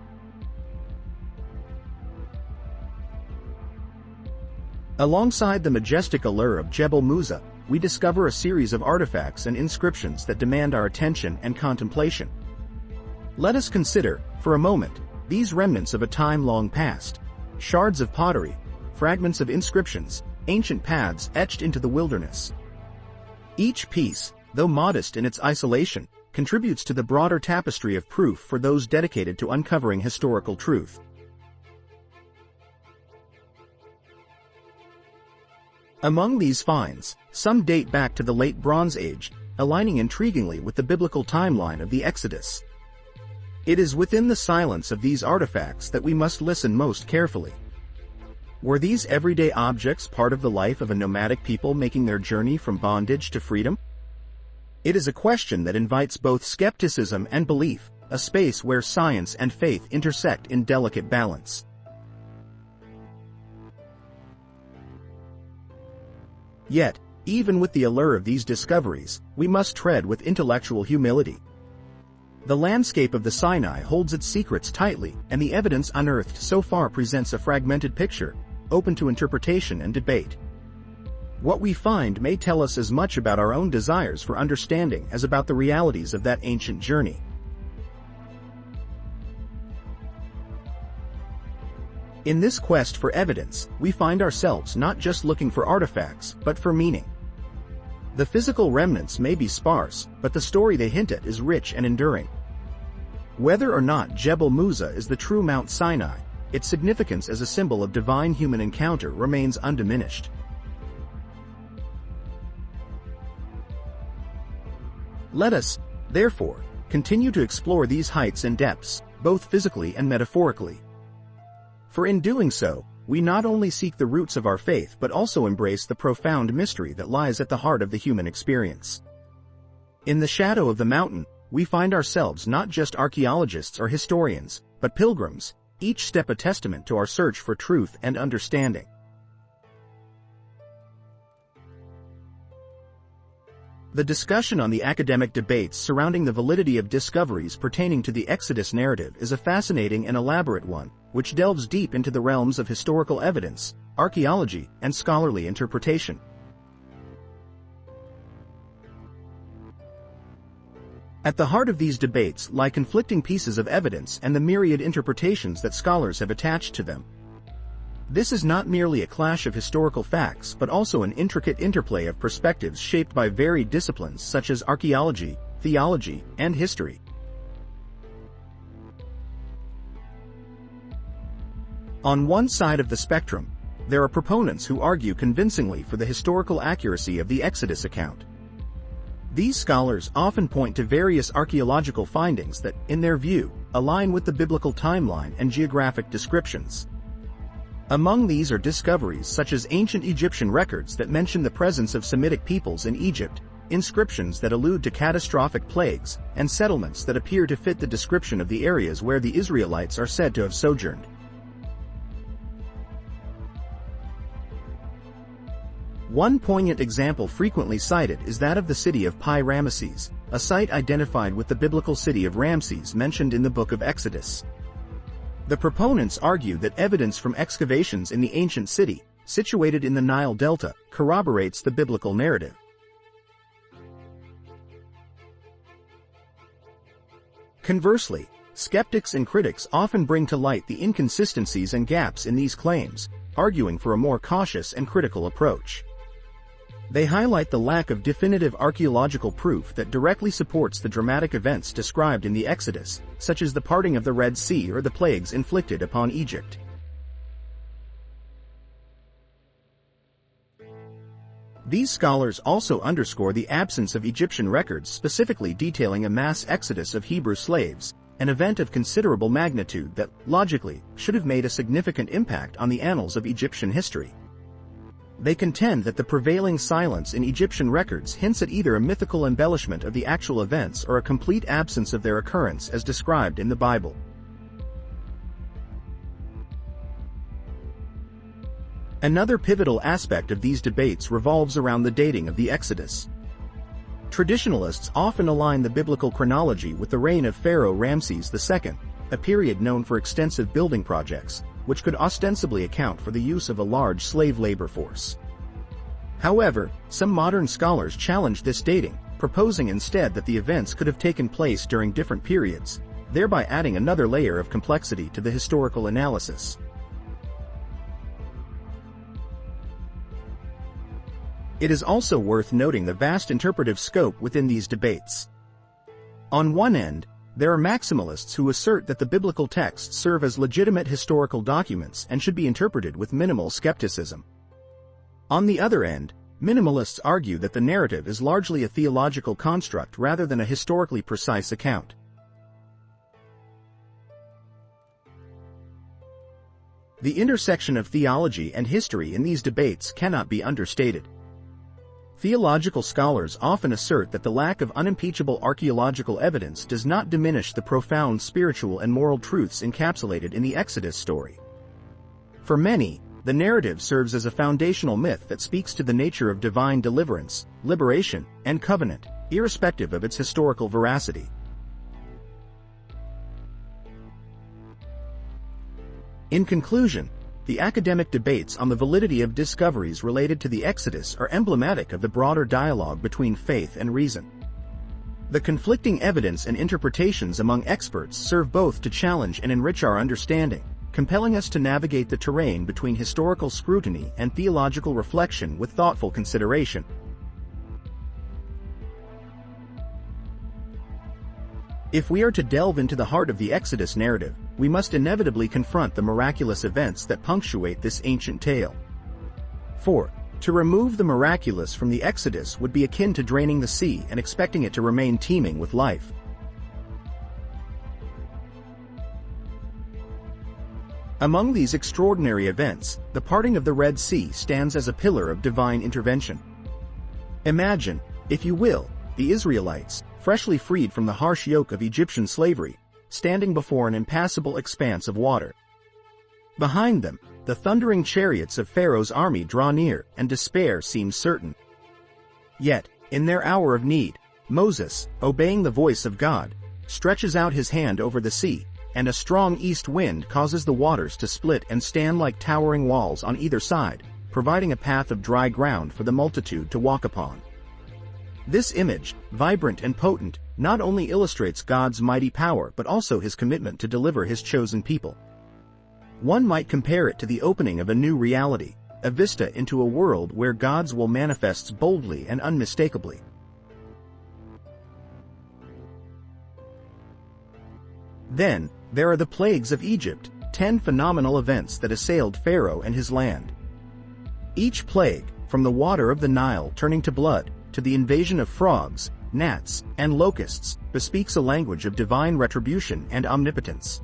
Alongside the majestic allure of Jebel Musa, we discover a series of artifacts and inscriptions that demand our attention and contemplation. Let us consider, for a moment, these remnants of a time long past. Shards of pottery, fragments of inscriptions, ancient paths etched into the wilderness. Each piece, though modest in its isolation, contributes to the broader tapestry of proof for those dedicated to uncovering historical truth. Among these finds, some date back to the Late Bronze Age, aligning intriguingly with the biblical timeline of the Exodus. It is within the silence of these artifacts that we must listen most carefully. Were these everyday objects part of the life of a nomadic people making their journey from bondage to freedom? It is a question that invites both skepticism and belief, a space where science and faith intersect in delicate balance. Yet, even with the allure of these discoveries, we must tread with intellectual humility. The landscape of the Sinai holds its secrets tightly, and the evidence unearthed so far presents a fragmented picture, open to interpretation and debate. What we find may tell us as much about our own desires for understanding as about the realities of that ancient journey. In this quest for evidence, we find ourselves not just looking for artifacts, but for meaning. The physical remnants may be sparse, but the story they hint at is rich and enduring. Whether or not Jebel Musa is the true Mount Sinai, its significance as a symbol of divine human encounter remains undiminished. Let us, therefore, continue to explore these heights and depths, both physically and metaphorically. For in doing so, we not only seek the roots of our faith but also embrace the profound mystery that lies at the heart of the human experience. In the shadow of the mountain, we find ourselves not just archaeologists or historians, but pilgrims, each step a testament to our search for truth and understanding. The discussion on the academic debates surrounding the validity of discoveries pertaining to the Exodus narrative is a fascinating and elaborate one, which delves deep into the realms of historical evidence, archaeology, and scholarly interpretation. At the heart of these debates lie conflicting pieces of evidence and the myriad interpretations that scholars have attached to them. This is not merely a clash of historical facts but also an intricate interplay of perspectives shaped by varied disciplines such as archaeology, theology, and history. On one side of the spectrum, there are proponents who argue convincingly for the historical accuracy of the Exodus account. These scholars often point to various archaeological findings that, in their view, align with the biblical timeline and geographic descriptions. Among these are discoveries such as ancient Egyptian records that mention the presence of Semitic peoples in Egypt, inscriptions that allude to catastrophic plagues, and settlements that appear to fit the description of the areas where the Israelites are said to have sojourned. One poignant example frequently cited is that of the city of Pi-Ramesses, a site identified with the biblical city of Ramses mentioned in the book of Exodus. The proponents argue that evidence from excavations in the ancient city, situated in the Nile Delta, corroborates the biblical narrative. Conversely, skeptics and critics often bring to light the inconsistencies and gaps in these claims, arguing for a more cautious and critical approach. They highlight the lack of definitive archaeological proof that directly supports the dramatic events described in the Exodus, such as the parting of the Red Sea or the plagues inflicted upon Egypt. These scholars also underscore the absence of Egyptian records specifically detailing a mass exodus of Hebrew slaves, an event of considerable magnitude that, logically, should have made a significant impact on the annals of Egyptian history. They contend that the prevailing silence in Egyptian records hints at either a mythical embellishment of the actual events or a complete absence of their occurrence as described in the Bible. Another pivotal aspect of these debates revolves around the dating of the Exodus. Traditionalists often align the biblical chronology with the reign of Pharaoh Ramses II, a period known for extensive building projects, which could ostensibly account for the use of a large slave labor force. However, some modern scholars challenge this dating, proposing instead that the events could have taken place during different periods, thereby adding another layer of complexity to the historical analysis. It is also worth noting the vast interpretive scope within these debates. On one end, there are maximalists who assert that the biblical texts serve as legitimate historical documents and should be interpreted with minimal skepticism. On the other end, minimalists argue that the narrative is largely a theological construct rather than a historically precise account. The intersection of theology and history in these debates cannot be understated. Theological scholars often assert that the lack of unimpeachable archaeological evidence does not diminish the profound spiritual and moral truths encapsulated in the Exodus story. For many, the narrative serves as a foundational myth that speaks to the nature of divine deliverance, liberation, and covenant, irrespective of its historical veracity. In conclusion, the academic debates on the validity of discoveries related to the Exodus are emblematic of the broader dialogue between faith and reason. The conflicting evidence and interpretations among experts serve both to challenge and enrich our understanding, compelling us to navigate the terrain between historical scrutiny and theological reflection with thoughtful consideration. If we are to delve into the heart of the Exodus narrative, we must inevitably confront the miraculous events that punctuate this ancient tale. For, to remove the miraculous from the Exodus would be akin to draining the sea and expecting it to remain teeming with life. Among these extraordinary events, the parting of the Red Sea stands as a pillar of divine intervention. Imagine, if you will, the Israelites, freshly freed from the harsh yoke of Egyptian slavery, standing before an impassable expanse of water. Behind them, the thundering chariots of Pharaoh's army draw near, and despair seems certain. Yet, in their hour of need, Moses, obeying the voice of God, stretches out his hand over the sea, and a strong east wind causes the waters to split and stand like towering walls on either side, providing a path of dry ground for the multitude to walk upon. This image, vibrant and potent, not only illustrates God's mighty power but also his commitment to deliver his chosen people. One might compare it to the opening of a new reality, a vista into a world where God's will manifests boldly and unmistakably. Then, there are the plagues of Egypt, 10 phenomenal events that assailed Pharaoh and his land. Each plague, from the water of the Nile turning to blood, to the invasion of frogs, gnats, and locusts, bespeaks a language of divine retribution and omnipotence.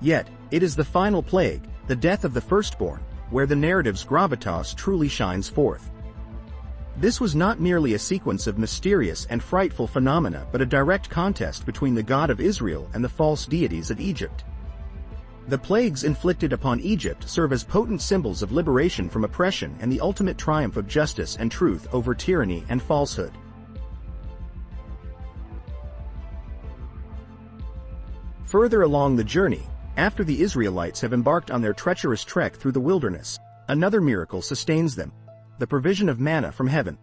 Yet, it is the final plague, the death of the firstborn, where the narrative's gravitas truly shines forth. This was not merely a sequence of mysterious and frightful phenomena but a direct contest between the God of Israel and the false deities of Egypt. The plagues inflicted upon Egypt serve as potent symbols of liberation from oppression and the ultimate triumph of justice and truth over tyranny and falsehood. Further along the journey, after the Israelites have embarked on their treacherous trek through the wilderness, another miracle sustains them: the provision of manna from heaven.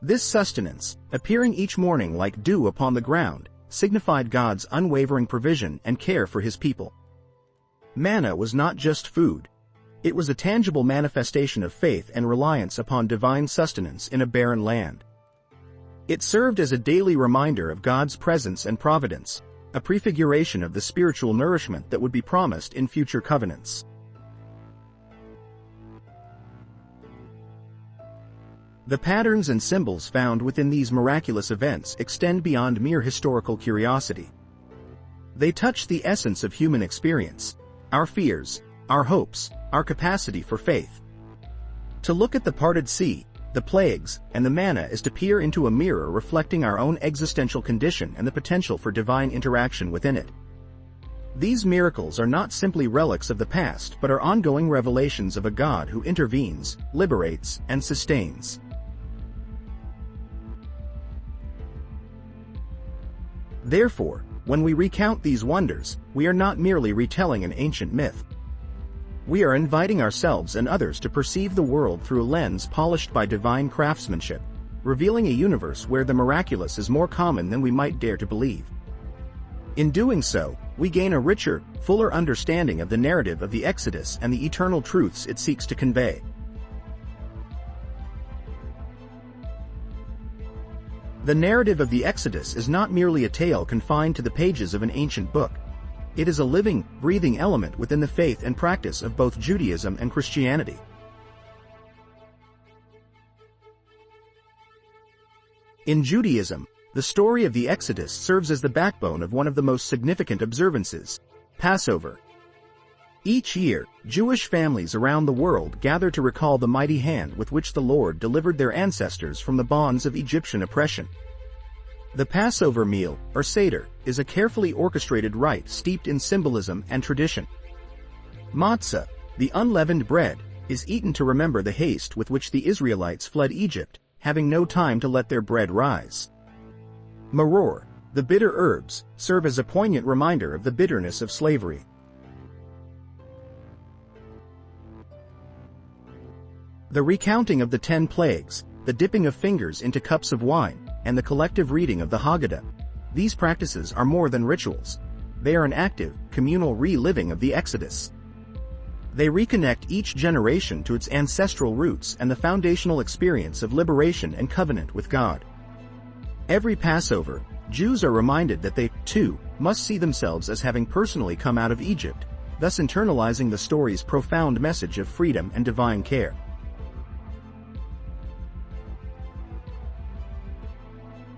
This sustenance, appearing each morning like dew upon the ground, signified God's unwavering provision and care for his people. Manna was not just food. It was a tangible manifestation of faith and reliance upon divine sustenance in a barren land. It served as a daily reminder of God's presence and providence, a prefiguration of the spiritual nourishment that would be promised in future covenants. The patterns and symbols found within these miraculous events extend beyond mere historical curiosity. They touch the essence of human experience, our fears, our hopes, our capacity for faith. To look at the parted sea, the plagues, and the manna is to peer into a mirror reflecting our own existential condition and the potential for divine interaction within it. These miracles are not simply relics of the past but are ongoing revelations of a God who intervenes, liberates, and sustains. Therefore, when we recount these wonders, we are not merely retelling an ancient myth. We are inviting ourselves and others to perceive the world through a lens polished by divine craftsmanship, revealing a universe where the miraculous is more common than we might dare to believe. In doing so, we gain a richer, fuller understanding of the narrative of the Exodus and the eternal truths it seeks to convey. The narrative of the Exodus is not merely a tale confined to the pages of an ancient book. It is a living, breathing element within the faith and practice of both Judaism and Christianity. In Judaism, the story of the Exodus serves as the backbone of one of the most significant observances, Passover. Each year, Jewish families around the world gather to recall the mighty hand with which the Lord delivered their ancestors from the bonds of Egyptian oppression. The Passover meal, or Seder, is a carefully orchestrated rite steeped in symbolism and tradition. Matzah, the unleavened bread, is eaten to remember the haste with which the Israelites fled Egypt, having no time to let their bread rise. Maror, the bitter herbs, serve as a poignant reminder of the bitterness of slavery. The recounting of the 10 plagues, the dipping of fingers into cups of wine, and the collective reading of the Haggadah. These practices are more than rituals. They are an active, communal reliving of the Exodus. They reconnect each generation to its ancestral roots and the foundational experience of liberation and covenant with God. Every Passover, Jews are reminded that they, too, must see themselves as having personally come out of Egypt, thus internalizing the story's profound message of freedom and divine care.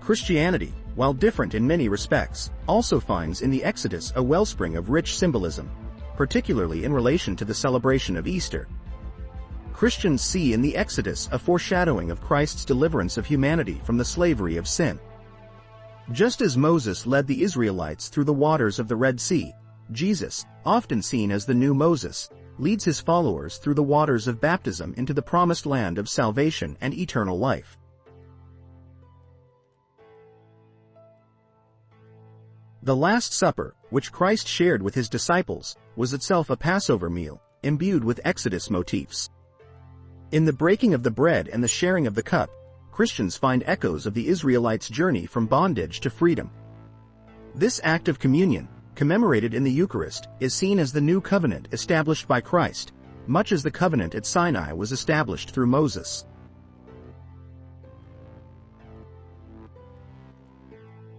Christianity, while different in many respects, also finds in the Exodus a wellspring of rich symbolism, particularly in relation to the celebration of Easter. Christians see in the Exodus a foreshadowing of Christ's deliverance of humanity from the slavery of sin. Just as Moses led the Israelites through the waters of the Red Sea, Jesus, often seen as the new Moses, leads his followers through the waters of baptism into the promised land of salvation and eternal life. The Last Supper, which Christ shared with his disciples, was itself a Passover meal, imbued with Exodus motifs. In the breaking of the bread and the sharing of the cup, Christians find echoes of the Israelites' journey from bondage to freedom. This act of communion, commemorated in the Eucharist, is seen as the new covenant established by Christ, much as the covenant at Sinai was established through Moses.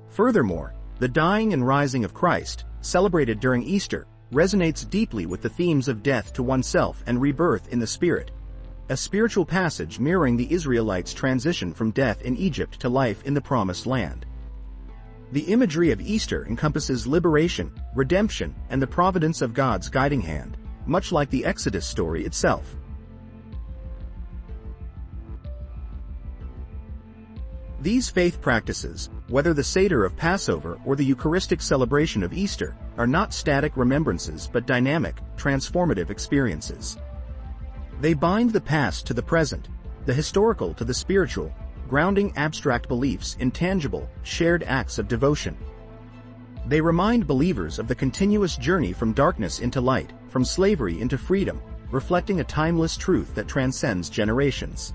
Furthermore, the dying and rising of Christ, celebrated during Easter, resonates deeply with the themes of death to oneself and rebirth in the Spirit. a spiritual passage mirroring the Israelites' transition from death in Egypt to life in the Promised Land. The imagery of Easter encompasses liberation, redemption, and the providence of God's guiding hand, much like the Exodus story itself. These faith practices, whether the Seder of Passover or the Eucharistic celebration of Easter, are not static remembrances but dynamic, transformative experiences. They bind the past to the present, the historical to the spiritual, grounding abstract beliefs in tangible, shared acts of devotion. They remind believers of the continuous journey from darkness into light, from slavery into freedom, reflecting a timeless truth that transcends generations.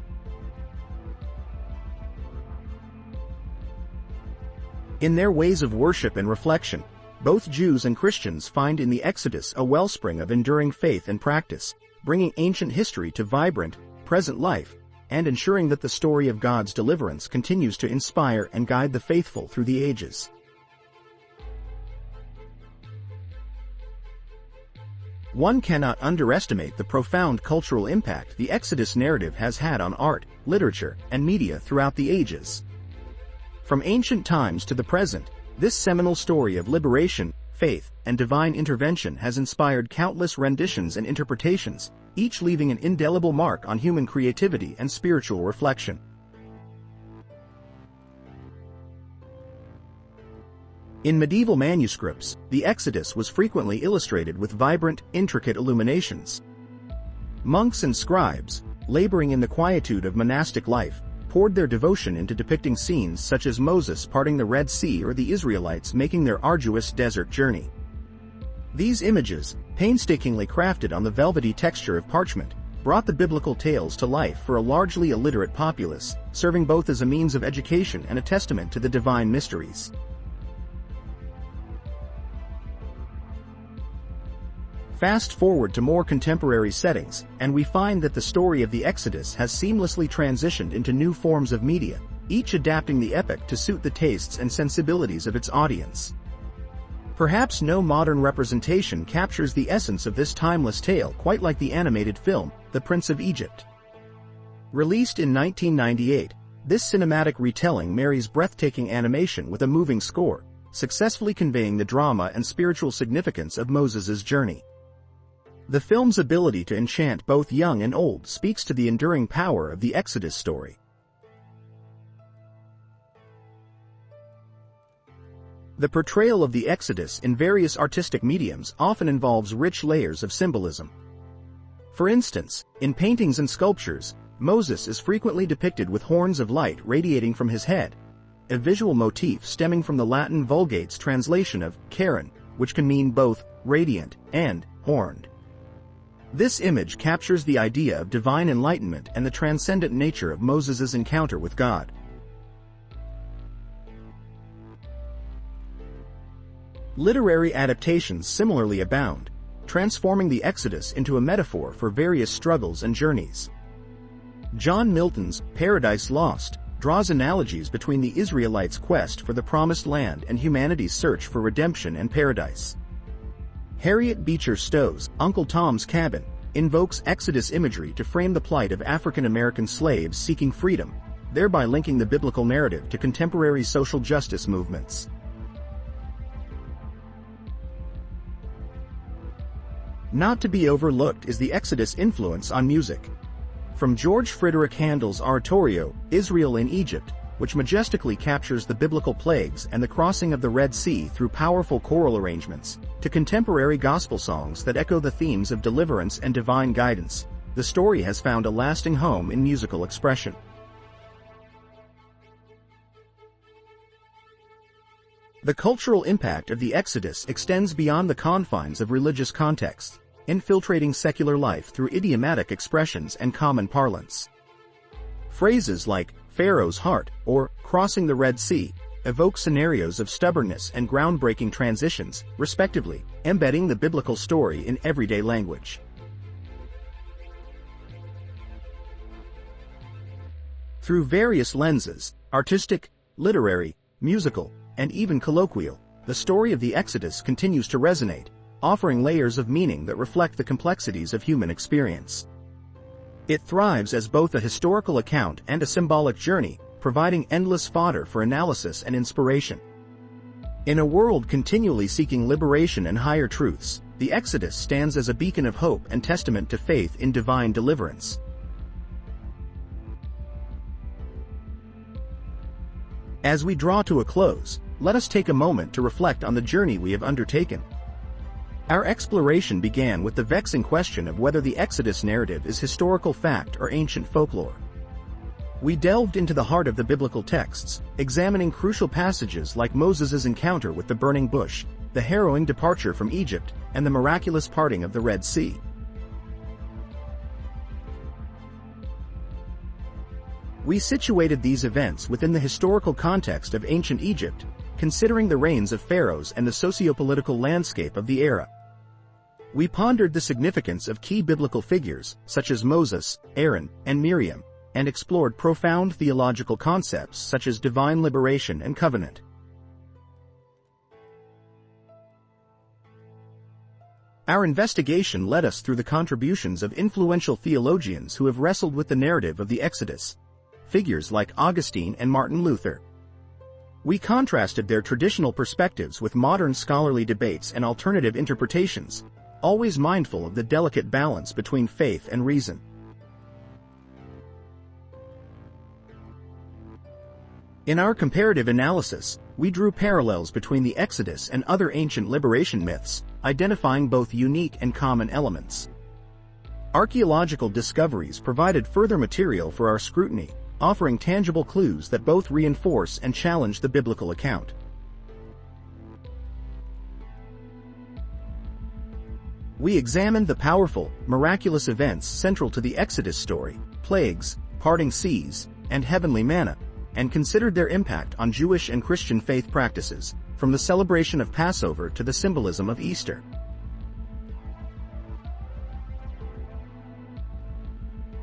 In their ways of worship and reflection, both Jews and Christians find in the Exodus a wellspring of enduring faith and practice, bringing ancient history to vibrant, present life, and ensuring that the story of God's deliverance continues to inspire and guide the faithful through the ages. One cannot underestimate the profound cultural impact the Exodus narrative has had on art, literature, and media throughout the ages. From ancient times to the present, this seminal story of liberation, faith, and divine intervention has inspired countless renditions and interpretations, each leaving an indelible mark on human creativity and spiritual reflection. In medieval manuscripts, the Exodus was frequently illustrated with vibrant, intricate illuminations. Monks and scribes, laboring in the quietude of monastic life, poured their devotion into depicting scenes such as Moses parting the Red Sea or the Israelites making their arduous desert journey. These images, painstakingly crafted on the velvety texture of parchment, brought the biblical tales to life for a largely illiterate populace, serving both as a means of education and a testament to the divine mysteries. Fast forward to more contemporary settings, and we find that the story of the Exodus has seamlessly transitioned into new forms of media, each adapting the epic to suit the tastes and sensibilities of its audience. Perhaps no modern representation captures the essence of this timeless tale quite like the animated film, The Prince of Egypt. Released in 1998, this cinematic retelling marries breathtaking animation with a moving score, successfully conveying the drama and spiritual significance of Moses' journey. The film's ability to enchant both young and old speaks to the enduring power of the Exodus story. The portrayal of the Exodus in various artistic mediums often involves rich layers of symbolism. For instance, in paintings and sculptures, Moses is frequently depicted with horns of light radiating from his head, a visual motif stemming from the Latin Vulgate's translation of Charon, which can mean both radiant and horned. This image captures the idea of divine enlightenment and the transcendent nature of Moses' encounter with God. Literary adaptations similarly abound, transforming the Exodus into a metaphor for various struggles and journeys. John Milton's Paradise Lost draws analogies between the Israelites' quest for the Promised Land and humanity's search for redemption and paradise. Harriet Beecher Stowe's Uncle Tom's Cabin invokes Exodus imagery to frame the plight of African American slaves seeking freedom, thereby linking the biblical narrative to contemporary social justice movements. Not to be overlooked is the Exodus' influence on music. From George Frideric Handel's oratorio, Israel in Egypt, which majestically captures the biblical plagues and the crossing of the Red Sea through powerful choral arrangements, to contemporary gospel songs that echo the themes of deliverance and divine guidance, the story has found a lasting home in musical expression. The cultural impact of the Exodus extends beyond the confines of religious contexts, infiltrating secular life through idiomatic expressions and common parlance. Phrases like Pharaoh's heart or crossing the Red Sea evoke scenarios of stubbornness and groundbreaking transitions, respectively, embedding the biblical story in everyday language. Through various lenses, artistic, literary, musical, and even colloquial, the story of the Exodus continues to resonate, offering layers of meaning that reflect the complexities of human experience. It thrives as both a historical account and a symbolic journey, providing endless fodder for analysis and inspiration. In a world continually seeking liberation and higher truths, the Exodus stands as a beacon of hope and testament to faith in divine deliverance. As we draw to a close, let us take a moment to reflect on the journey we have undertaken. Our exploration began with the vexing question of whether the Exodus narrative is historical fact or ancient folklore. We delved into the heart of the biblical texts, examining crucial passages like Moses' encounter with the burning bush, the harrowing departure from Egypt, and the miraculous parting of the Red Sea. We situated these events within the historical context of ancient Egypt, considering the reigns of pharaohs and the socio-political landscape of the era. We pondered the significance of key biblical figures, such as Moses, Aaron, and Miriam, and explored profound theological concepts such as divine liberation and covenant. Our investigation led us through the contributions of influential theologians who have wrestled with the narrative of the Exodus, figures like Augustine and Martin Luther. We contrasted their traditional perspectives with modern scholarly debates and alternative interpretations, always mindful of the delicate balance between faith and reason. In our comparative analysis, we drew parallels between the Exodus and other ancient liberation myths, identifying both unique and common elements. Archaeological discoveries provided further material for our scrutiny, offering tangible clues that both reinforce and challenge the biblical account. We examined the powerful, miraculous events central to the Exodus story, plagues, parting seas, and heavenly manna, and considered their impact on Jewish and Christian faith practices, from the celebration of Passover to the symbolism of Easter.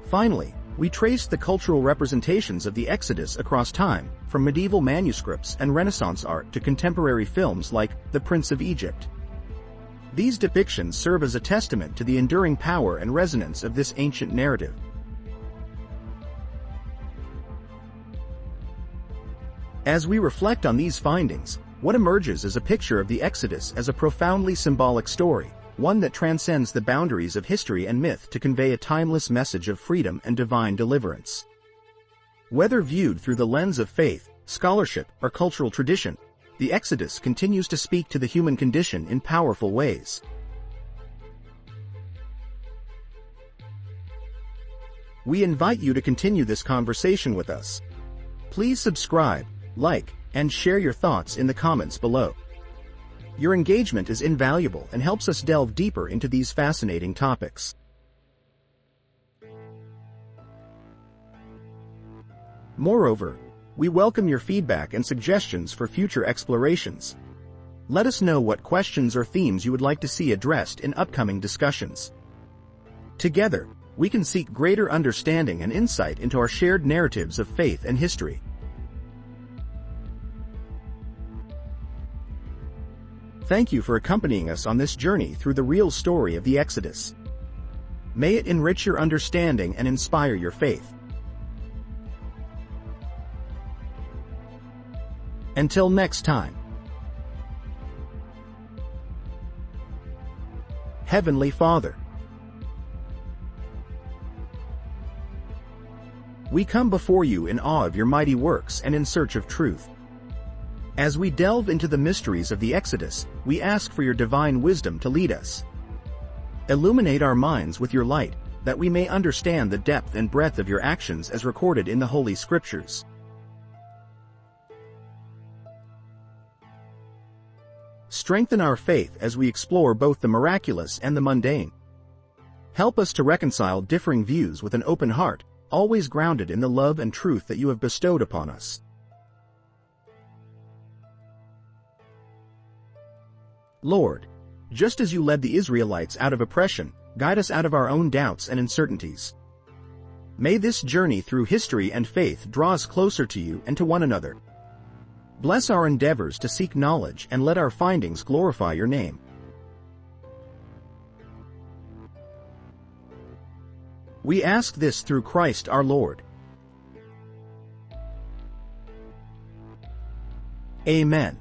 Finally, we traced the cultural representations of the Exodus across time, from medieval manuscripts and Renaissance art to contemporary films like The Prince of Egypt. These depictions serve as a testament to the enduring power and resonance of this ancient narrative. As we reflect on these findings, what emerges is a picture of the Exodus as a profoundly symbolic story, one that transcends the boundaries of history and myth to convey a timeless message of freedom and divine deliverance. Whether viewed through the lens of faith, scholarship, or cultural tradition, the Exodus continues to speak to the human condition in powerful ways. We invite you to continue this conversation with us. Please subscribe, like, and share your thoughts in the comments below. Your engagement is invaluable and helps us delve deeper into these fascinating topics. Moreover, we welcome your feedback and suggestions for future explorations. Let us know what questions or themes you would like to see addressed in upcoming discussions. Together, we can seek greater understanding and insight into our shared narratives of faith and history. Thank you for accompanying us on this journey through the real story of the Exodus. May it enrich your understanding and inspire your faith. Until next time. Heavenly Father, we come before you in awe of your mighty works and in search of truth. As we delve into the mysteries of the Exodus, we ask for your divine wisdom to lead us. Illuminate our minds with your light, that we may understand the depth and breadth of your actions as recorded in the Holy Scriptures. Strengthen our faith as we explore both the miraculous and the mundane. Help us to reconcile differing views with an open heart, always grounded in the love and truth that you have bestowed upon us. Lord, just as you led the Israelites out of oppression, guide us out of our own doubts and uncertainties. May this journey through history and faith draw us closer to you and to one another. Bless our endeavors to seek knowledge and let our findings glorify your name. We ask this through Christ our Lord. Amen.